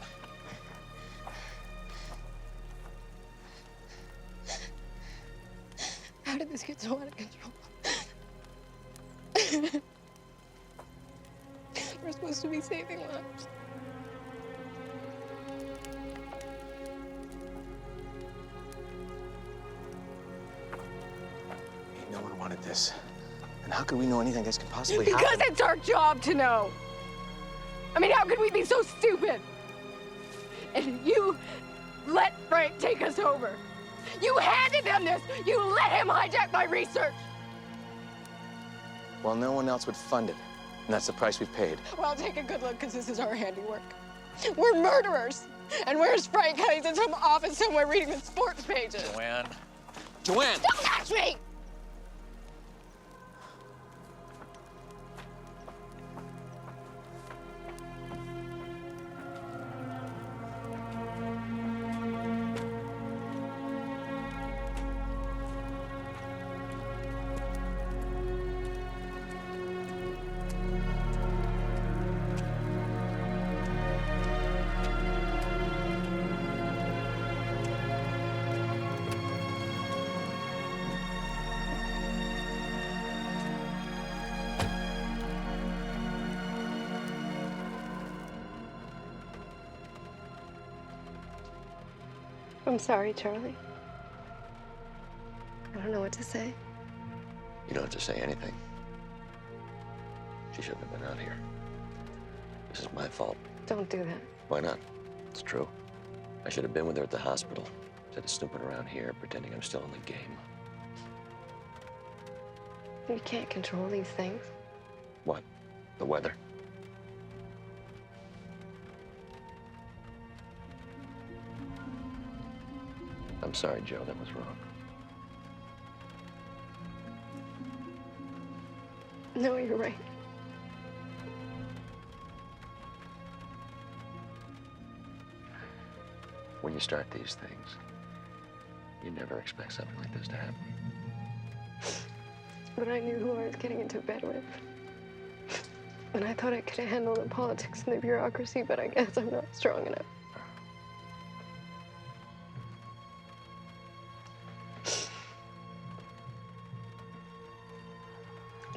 How did this get so out of control? We're supposed to be saving lives. No one wanted this. And how could we know anything this could possibly Because happen? it's our job to know. I mean, how could we be so stupid? And you let Frank take us over. You handed him this. You let him hijack my research. Well, no one else would fund it, and that's the price we've paid. Well, take a good look, because this is our handiwork. We're murderers. And where's Frank? He's in some office somewhere reading the sports pages. Joanne. Joanne! Don't touch me! I'm sorry, Charlie. I don't know what to say. You don't have to say anything. She shouldn't have been out here. This is my fault. Don't do that. Why not? It's true. I should have been with her at the hospital instead of snooping around here, pretending I'm still in the game. You can't control these things. What? The weather? I'm sorry, Joe. That was wrong. No, you're right. When you start these things, you never expect something like this to happen. But I knew who I was getting into bed with. And I thought I could handle the politics and the bureaucracy, but I guess I'm not strong enough.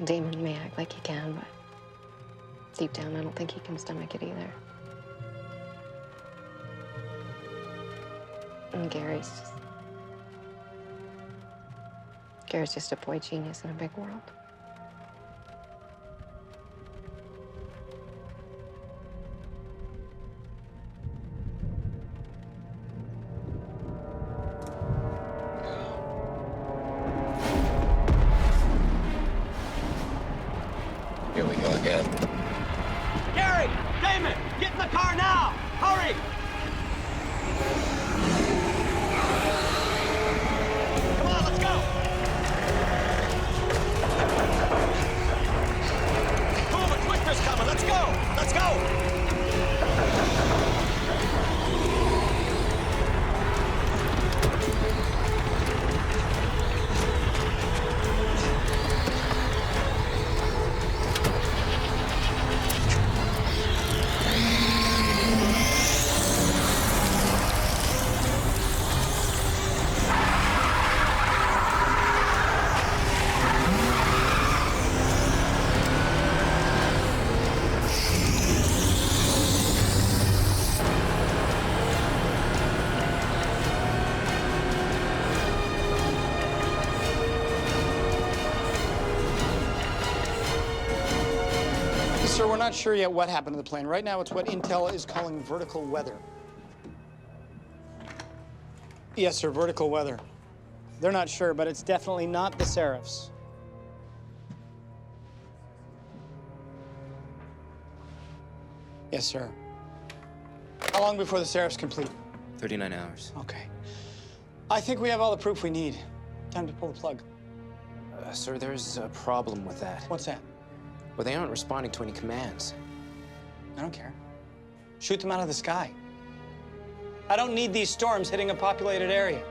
Damon may act like he can, but deep down, I don't think he can stomach it either. And Gary's just a boy genius in a big world. Here we go again. Gary! Damon! Get in the car now! Hurry! Come on, let's go! Move it, Twister's coming! Let's go! Let's go! Sir, we're not sure yet what happened to the plane. Right now, it's what Intel is calling vertical weather. Yes, sir, vertical weather. They're not sure, but it's definitely not the Seraphs. Yes, sir. How long before the Seraphs complete? 39 hours. Okay. I think we have all the proof we need. Time to pull the plug. Sir, there's a problem with that. What's that? Well, they aren't responding to any commands. I don't care. Shoot them out of the sky. I don't need these storms hitting a populated area.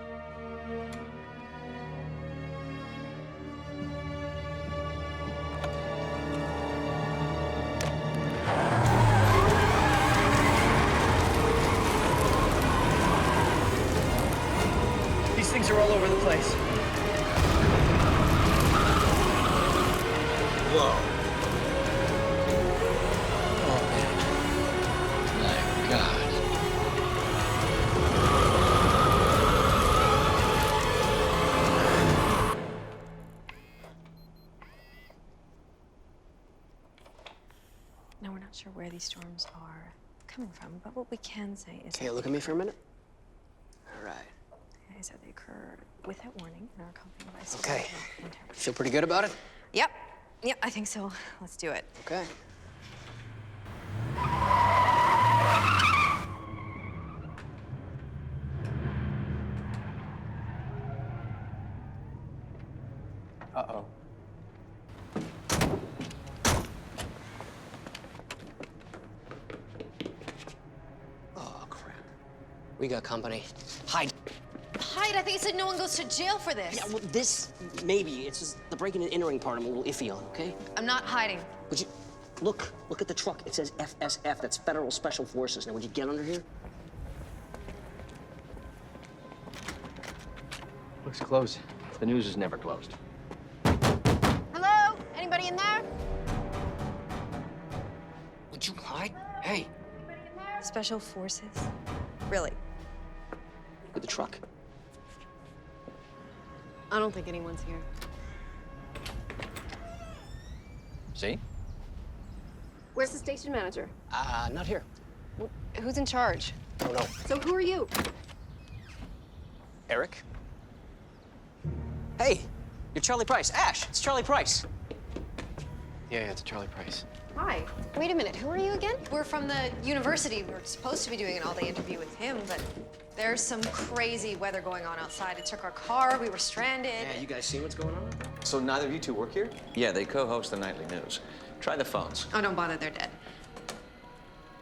These things are all over the place. Whoa. My God. not sure where these storms are coming from, but what we can say is... Okay, look at me for a minute. All right. Is that they occur without warning and are accompanied by... Okay. Feel pretty good about it? Yep. Yep, I think so. Let's do it. Okay. Uh-oh. Oh, crap. We got company. Hide. Hide? I think you said no one goes to jail for this. Yeah, well, this, maybe. It's just the breaking and entering part I'm a little iffy on, okay? I'm not hiding. Would you... Look at the truck. It says FSF. That's Federal Special Forces. Now, would you get under here? Looks closed. The news is never closed. Hello? Anybody in there? Would you hide? Hey. Special Forces? Really? With the truck. I don't think anyone's here. See? Where's the station manager? Not here. Who's in charge? Oh, no. So who are you? Eric? Hey, you're Charlie Price. Ash, it's Charlie Price. Yeah, it's Charlie Price. Hi. Wait a minute, who are you again? We're from the university. We're supposed to be doing an all-day interview with him, but there's some crazy weather going on outside. It took our car. We were stranded. Yeah, you guys see what's going on? So neither of you two work here? Yeah, they co-host the nightly news. Try the phones. Oh, don't bother. They're dead.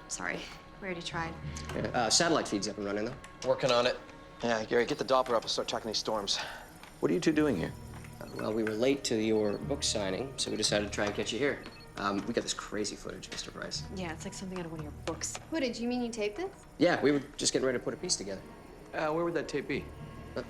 Sorry. We already tried. Satellite feed's up and running, though. Working on it. Yeah, Gary, get the Doppler up and start tracking these storms. What are you two doing here? Well, we were late to your book signing, so we decided to try and catch you here. We got this crazy footage, Mr. Price. Yeah, it's like something out of one of your books. Footage? You mean you taped this? Yeah, we were just getting ready to put a piece together. Where would that tape be?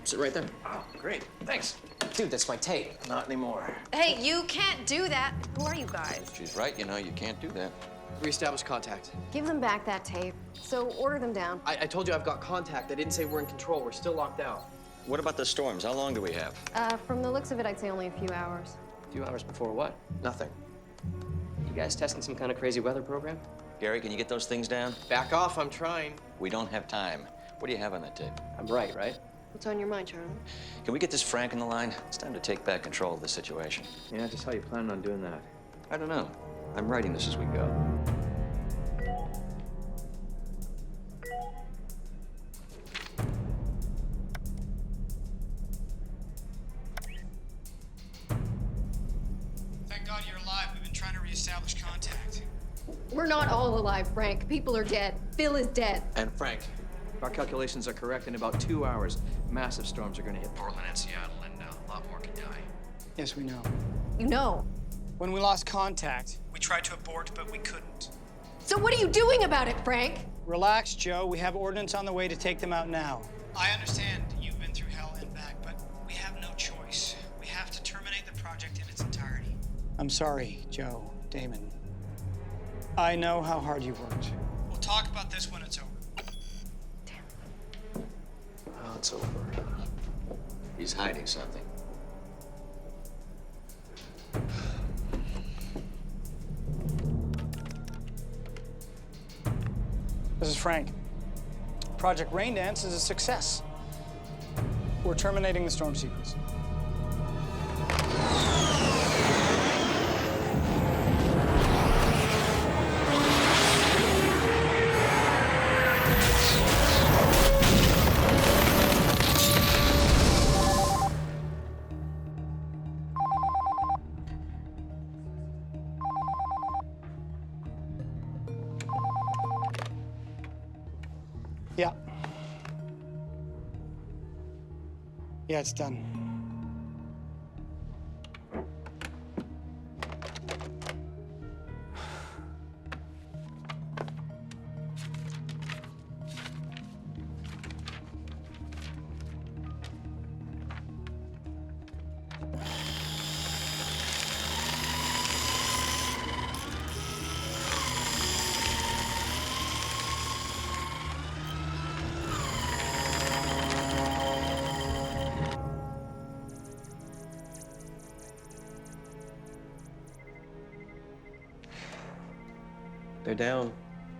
Sit right there. Oh, great. Thanks. Dude, that's my tape. Not anymore. Hey, you can't do that. Who are you guys? She's right, you know, you can't do that. Reestablish contact. Give them back that tape. So order them down. I told you I've got contact. I didn't say we're in control. We're still locked out. What about the storms? How long do we have? From the looks of it, I'd say only a few hours. A few hours before what? Nothing. You guys testing some kind of crazy weather program? Gary, can you get those things down? Back off, I'm trying. We don't have time. What do you have on that tape? I'm right? What's on your mind, Charlie? Can we get this Frank on the line? It's time to take back control of the situation. Yeah, just how you planning on doing that? I don't know. I'm writing this as we go. Thank God you're alive. We've been trying to reestablish contact. We're not all alive, Frank. People are dead. Phil is dead. And Frank, If our calculations are correct, in about 2 hours, massive storms are going to hit Portland and Seattle, and a lot more can die. Yes, we know. You know. When we lost contact, we tried to abort, but we couldn't. So what are you doing about it, Frank? Relax, Joe. We have ordnance on the way to take them out now. I understand you've been through hell and back, but we have no choice. We have to terminate the project in its entirety. I'm sorry, Joe, Damon. I know how hard you've worked. We'll talk about this when it's over. Well, it's over. He's hiding something. This is Frank. Project Rain Dance is a success. We're terminating the storm sequence. Yeah. Yeah, it's done. They're down.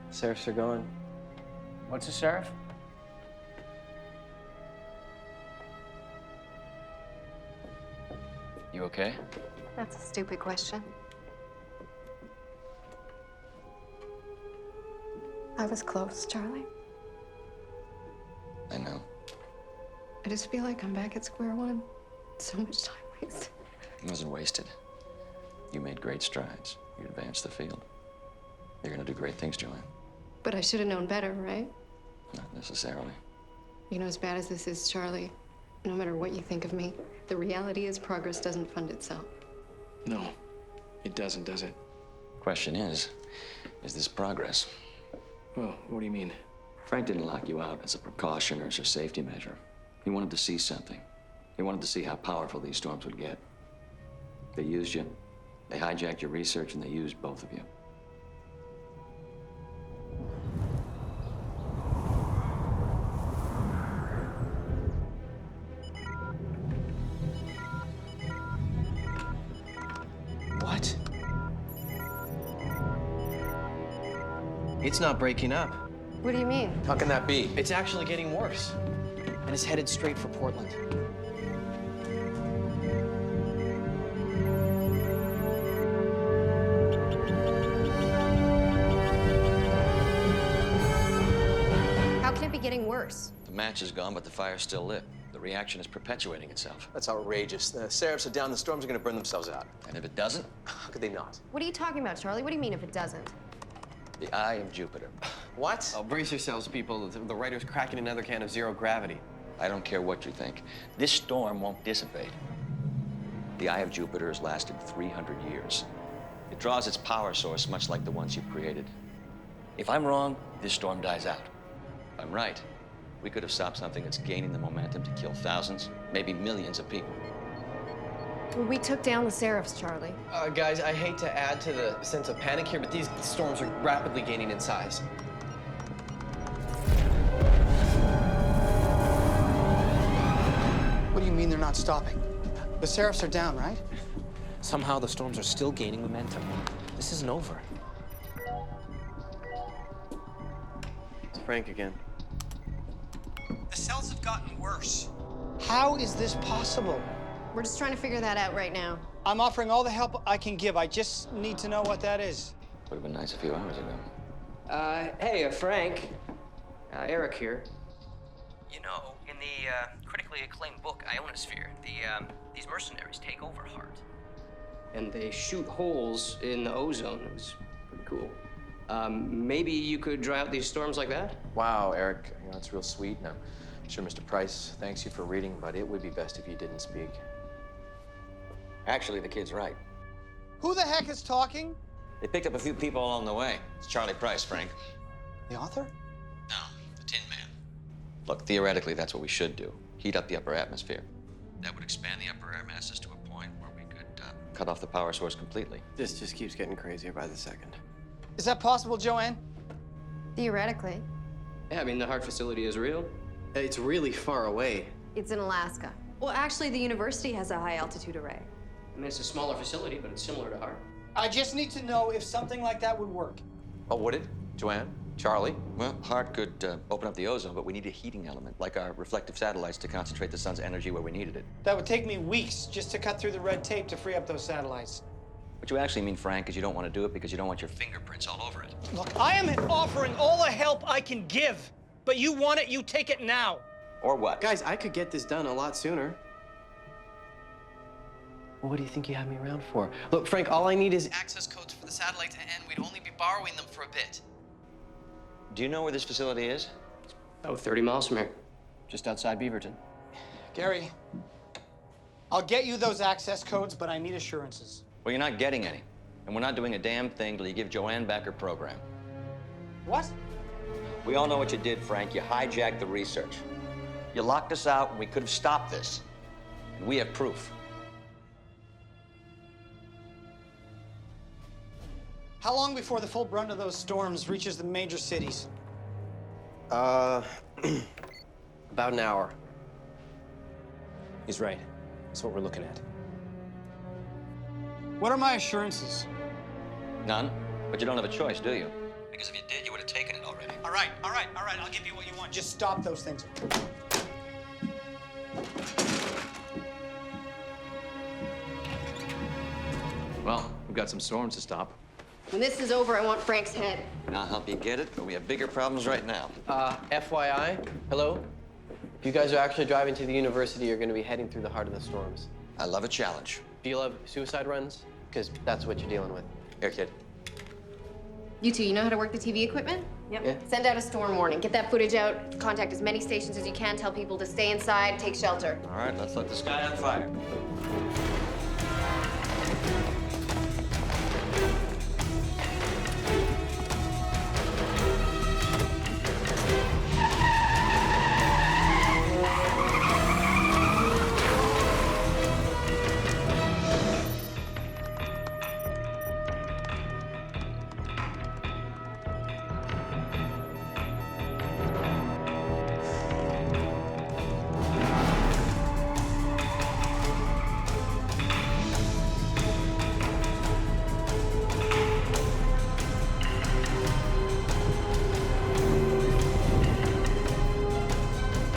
The seraphs are gone. What's a seraph? You okay? That's a stupid question. I was close, Charlie. I know. I just feel like I'm back at square one. So much time wasted. It wasn't wasted. You made great strides. You advanced the field. You're gonna do great things, Joanne. But I should have known better, right? Not necessarily. You know, as bad as this is, Charlie, no matter what you think of me, the reality is progress doesn't fund itself. No, it doesn't, does it? Question is this progress? Well, what do you mean? Frank didn't lock you out as a precaution or as a safety measure. He wanted to see something. He wanted to see how powerful these storms would get. They used you, they hijacked your research, and they used both of you. What? It's not breaking up. What do you mean? How can that be? It's actually getting worse. And it's headed straight for Portland. How can it be getting worse? The match is gone, but the fire's still lit. The reaction is perpetuating itself. That's outrageous. The seraphs are down, the storms are gonna burn themselves out. And if it doesn't? How could they not? What are you talking about, Charlie? What do you mean if it doesn't? The eye of Jupiter. What? Oh, brace yourselves, people. The writer's cracking another can of zero gravity. I don't care what you think. This storm won't dissipate. The eye of Jupiter has lasted 300 years. It draws its power source much like the ones you created. If I'm wrong, this storm dies out. If I'm right, we could have stopped something that's gaining the momentum to kill thousands, maybe millions of people. Well, we took down the seraphs, Charlie. Guys, I hate to add to the sense of panic here, but these storms are rapidly gaining in size. What do you mean they're not stopping? The seraphs are down, right? Somehow the storms are still gaining momentum. This isn't over. It's Frank again. The cells have gotten worse. How is this possible? We're just trying to figure that out right now. I'm offering all the help I can give. I just need to know what that is. Would have been nice a few hours ago. Hey, Frank. Eric here. You know, in the critically acclaimed book, Ionosphere, these mercenaries take over Hart. And they shoot holes in the ozone. It was pretty cool. Maybe you could dry out these storms like that? Wow, Eric, you know, it's real sweet. And I'm sure Mr. Price thanks you for reading, but it would be best if you didn't speak. Actually, the kid's right. Who the heck is talking? They picked up a few people along the way. It's Charlie Price, Frank. The author? No, the Tin Man. Look, theoretically, that's what we should do. Heat up the upper atmosphere. That would expand the upper air masses to a point where we could cut off the power source completely. This just keeps getting crazier by the second. Is that possible, Joanne? Theoretically. Yeah, I mean, the Hart facility is real. It's really far away. It's in Alaska. Well, actually, the university has a high-altitude array. I mean, it's a smaller facility, but it's similar to Hart. I just need to know if something like that would work. Oh, would it? Joanne? Charlie? Well, Hart could open up the ozone, but we need a heating element, like our reflective satellites, to concentrate the sun's energy where we needed it. That would take me weeks just to cut through the red tape to free up those satellites. What you actually mean, Frank, is you don't want to do it because you don't want your fingerprints all over it. Look, I am offering all the help I can give, but you want it, you take it now. Or what? Guys, I could get this done a lot sooner. Well, what do you think you have me around for? Look, Frank, all I need is access codes for the satellites, and we'd only be borrowing them for a bit. Do you know where this facility is? Oh, 30 miles from here. Just outside Beaverton. Gary, I'll get you those access codes, but I need assurances. Well, you're not getting any. And we're not doing a damn thing till you give Joanne back her program. What? We all know what you did, Frank. You hijacked the research. You locked us out, and we could have stopped this. And we have proof. How long before the full brunt of those storms reaches the major cities? About an hour. He's right. That's what we're looking at. What are my assurances? None. But you don't have a choice, do you? Because if you did, you would have taken it already. All right, all right, all right. I'll give you what you want. Just stop those things. Well, we've got some storms to stop. When this is over, I want Frank's head. And I'll help you get it, but we have bigger problems right now. FYI, hello? If you guys are actually driving to the university, you're going to be heading through the heart of the storms. I love a challenge. Do you love suicide runs? Because that's what you're dealing with. Here, kid. You two, you know how to work the TV equipment? Yep. Yeah. Send out a storm warning. Get that footage out. Contact as many stations as you can. Tell people to stay inside, take shelter. All right, let's let the sky on fire.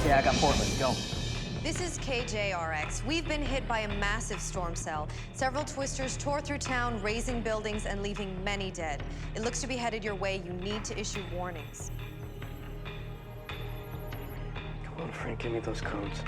Yeah, I got Portland. Go. This is KJRX. We've been hit by a massive storm cell. Several twisters tore through town, razing buildings and leaving many dead. It looks to be headed your way. You need to issue warnings. Come on, Frank, give me those codes.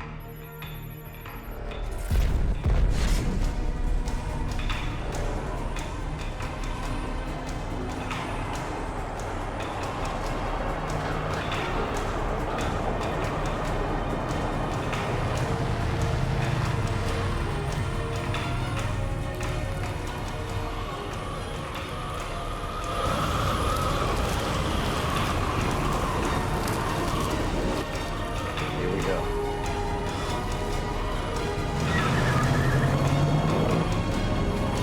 Here we go.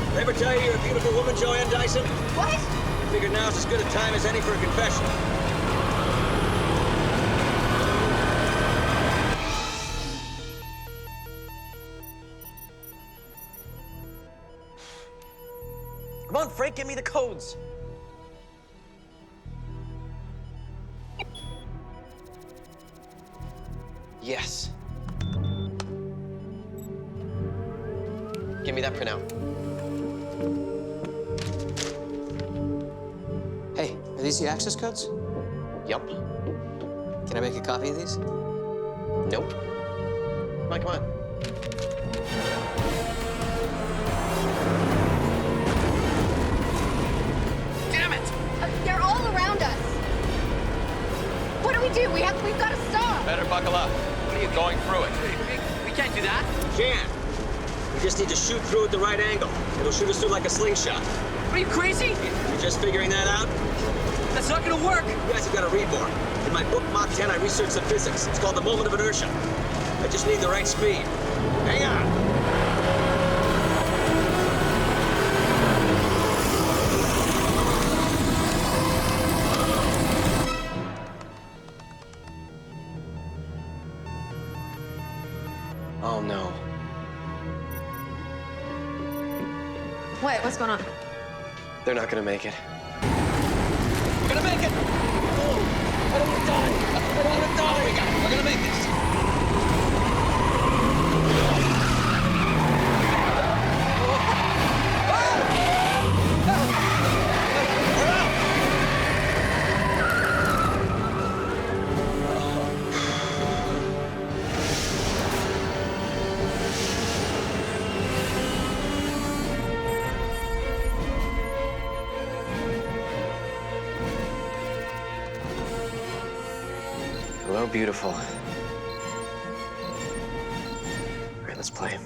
Did I ever tell you you're a beautiful woman, Joanne Dyson? What? I figured now's as good a time as any for a confession. Come on, Frank, give me the codes. Yes. Give me that printout. Hey, are these the access codes? Yup. Can I make a copy of these? Nope. Come on, come on. Damn it! They're all around us. What do? We've got to stop. Better buckle up. What are you going through it? We can't do that. Can't. We just need to shoot through at the right angle. It'll shoot us through like a slingshot. Are you crazy? You just figuring that out? That's not gonna work. You guys have got to read more. In my book, Mach 10, I researched the physics. It's called the moment of inertia. I just need the right speed. Hang on. Oh, no. What? What's going on? They're not gonna make it. We're gonna make it. Oh, I don't want to die. I don't want to die. We're gonna make this. Hello, beautiful. All right, let's play.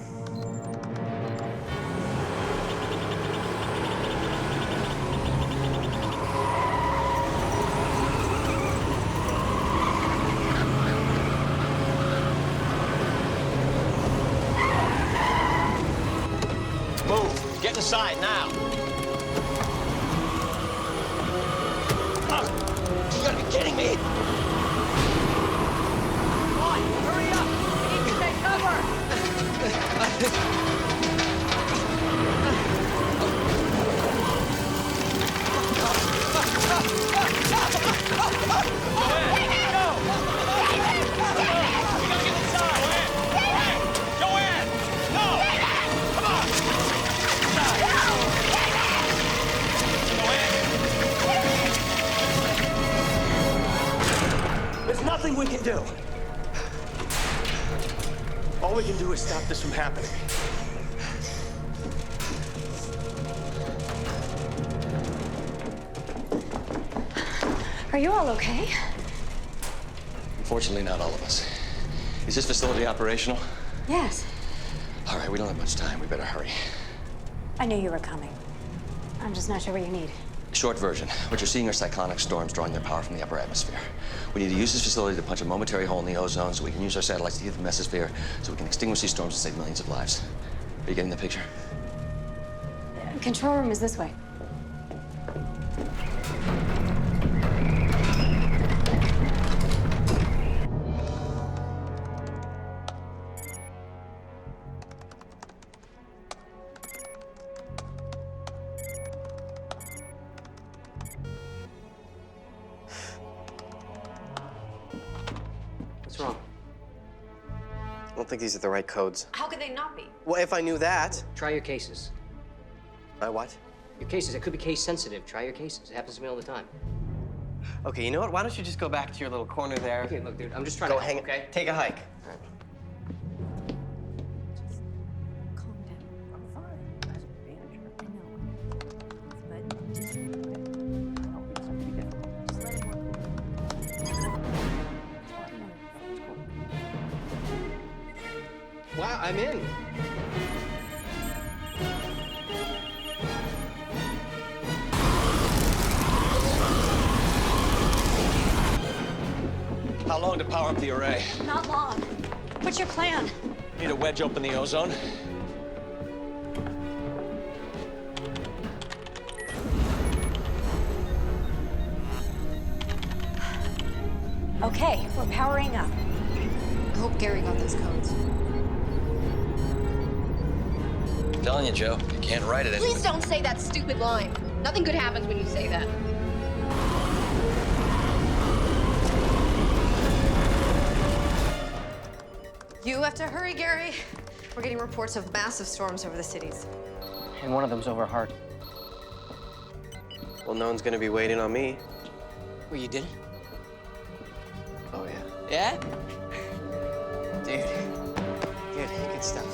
Move. Get inside now. Oh, you gotta be kidding me. Hurry up! We need to take cover! stop this from happening. Are you all okay? Unfortunately, not all of us. Is this facility operational? Yes. All right, we don't have much time. We better hurry. I knew you were coming. I'm just not sure what you need. Short version. What you're seeing are cyclonic storms drawing their power from the upper atmosphere. We need to use this facility to punch a momentary hole in the ozone so we can use our satellites to get the mesosphere so we can extinguish these storms and save millions of lives. Are you getting the picture? Control room is this way. What's wrong? I don't think these are the right codes. How could they not be? Well, if I knew that. Try your cases. My what? Your cases. It could be case sensitive. Try your cases. It happens to me all the time. Okay, you know what? Why don't you just go back to your little corner there? Okay, look, dude, I'm just trying to help, hang. okay? Take a hike. All right. Calm down. I'm fine. As a manager, I know. But just I don't think it's going to be difficult. Just let him work. Wow, I'm in. How long to power up the array? Not long. What's your plan? Need to wedge open the ozone. Okay, we're powering up. I hope Gary got those codes. I'm telling you, Joe, you can't write it. Please don't say that stupid line. Nothing good happens when you say that. You have to hurry, Gary. We're getting reports of massive storms over the cities. And one of them's over Hart. Well, no one's gonna be waiting on me. Well, you did it? Oh, yeah. Yeah? Dude. Good stuff.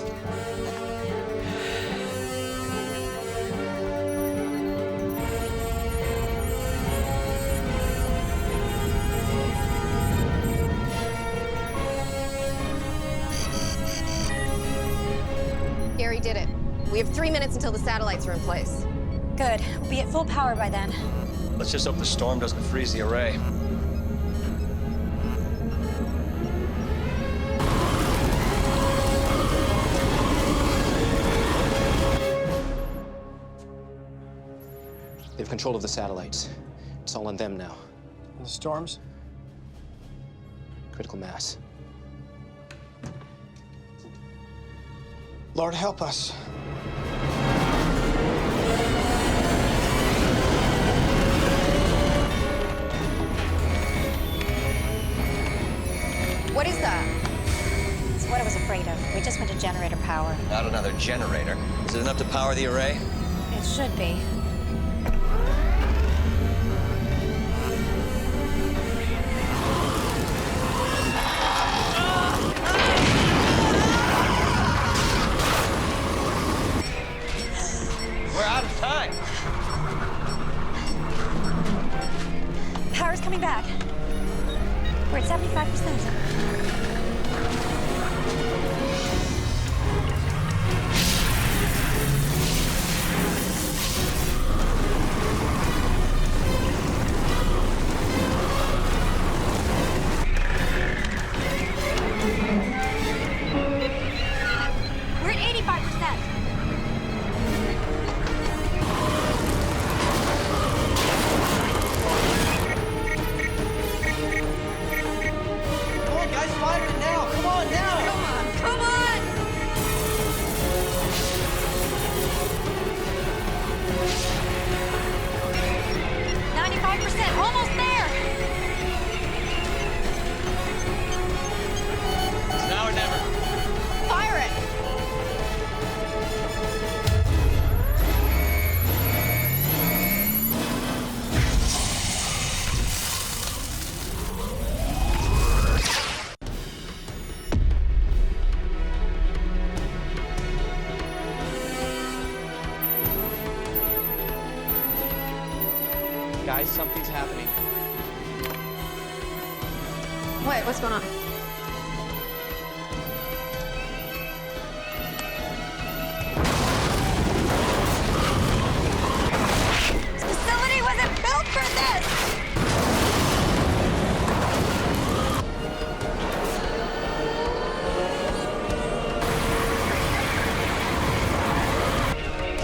Gary did it. We have 3 minutes until the satellites are in place. Good. We'll be at full power by then. Let's just hope the storm doesn't freeze the array. They have control of the satellites. It's all on them now. And the storms? Critical mass. Lord, help us. What is that? It's what I was afraid of. We just went to generator power. Not another generator. Is it enough to power the array? It should be. We're out of time. Power's coming back. We're at 75%. We're at 85%. Come on, guys, fire it now. Come on, now. Come on! 95%, almost there. It's now or never. Fire it! Guys, something's happening. What? What's going on? This facility wasn't built for this!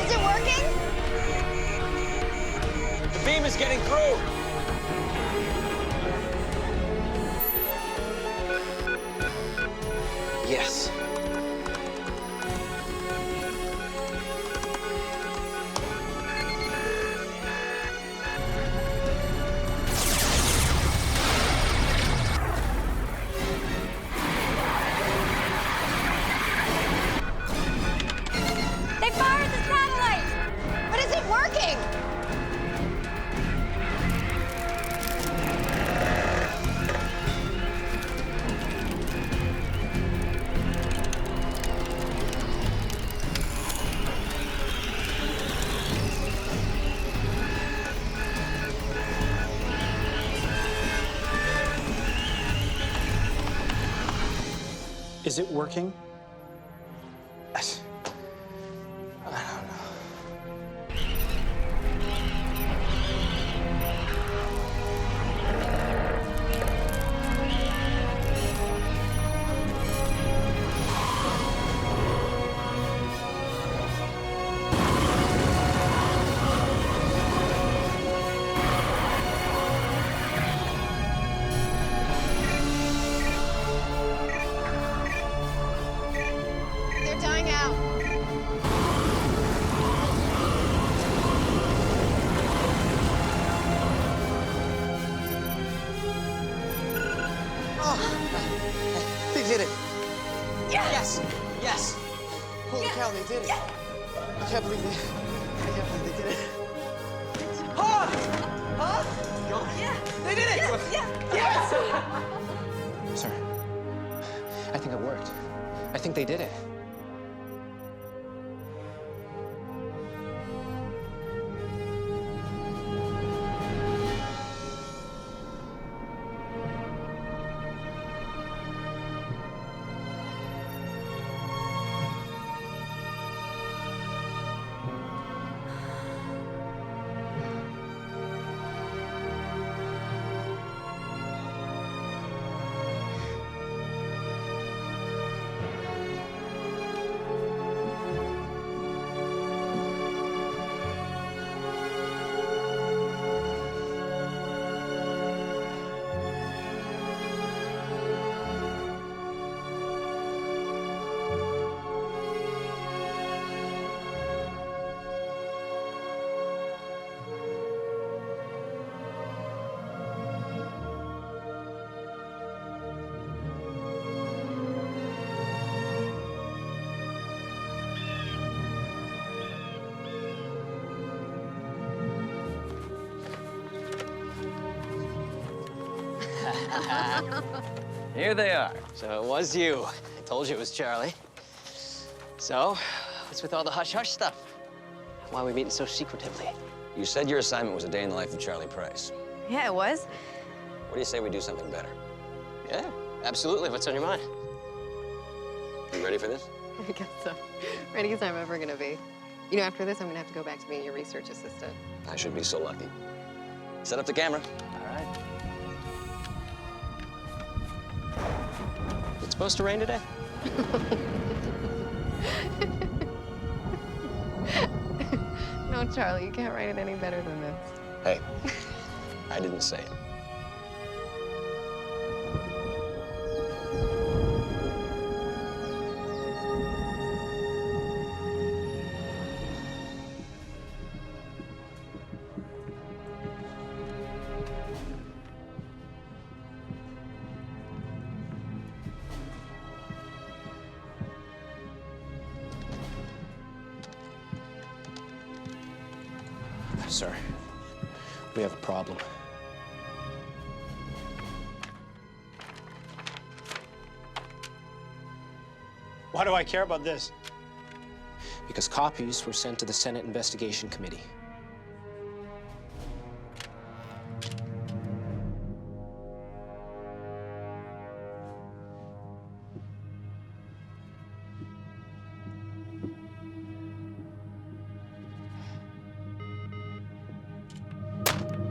Is it working? The beam is getting through. Yes. They fired the satellite! But is it working? Is it working? They're dying out. They did it. Yes! Yes. Holy cow, they did it. I can't believe they did it. Huh? Huh? Yeah. They did it. Yes! Sir, I think it worked. I think they did it. Here they are. So it was you. I told you it was Charlie. So, what's with all the hush-hush stuff? Why are we meeting so secretively? You said your assignment was a day in the life of Charlie Price. Yeah, it was. What do you say we do something better? Yeah, absolutely. What's on your mind? You ready for this? I guess so. Ready as I'm ever gonna be. You know, after this, I'm gonna have to go back to being your research assistant. I should be so lucky. Set up the camera. All right. It's supposed to rain today? No, Charlie, you can't write it any better than this. Hey, I didn't say it. Sir, we have a problem. Why do I care about this? Because copies were sent to the Senate Investigation Committee.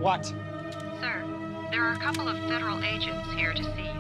What? Sir, there are a couple of federal agents here to see you.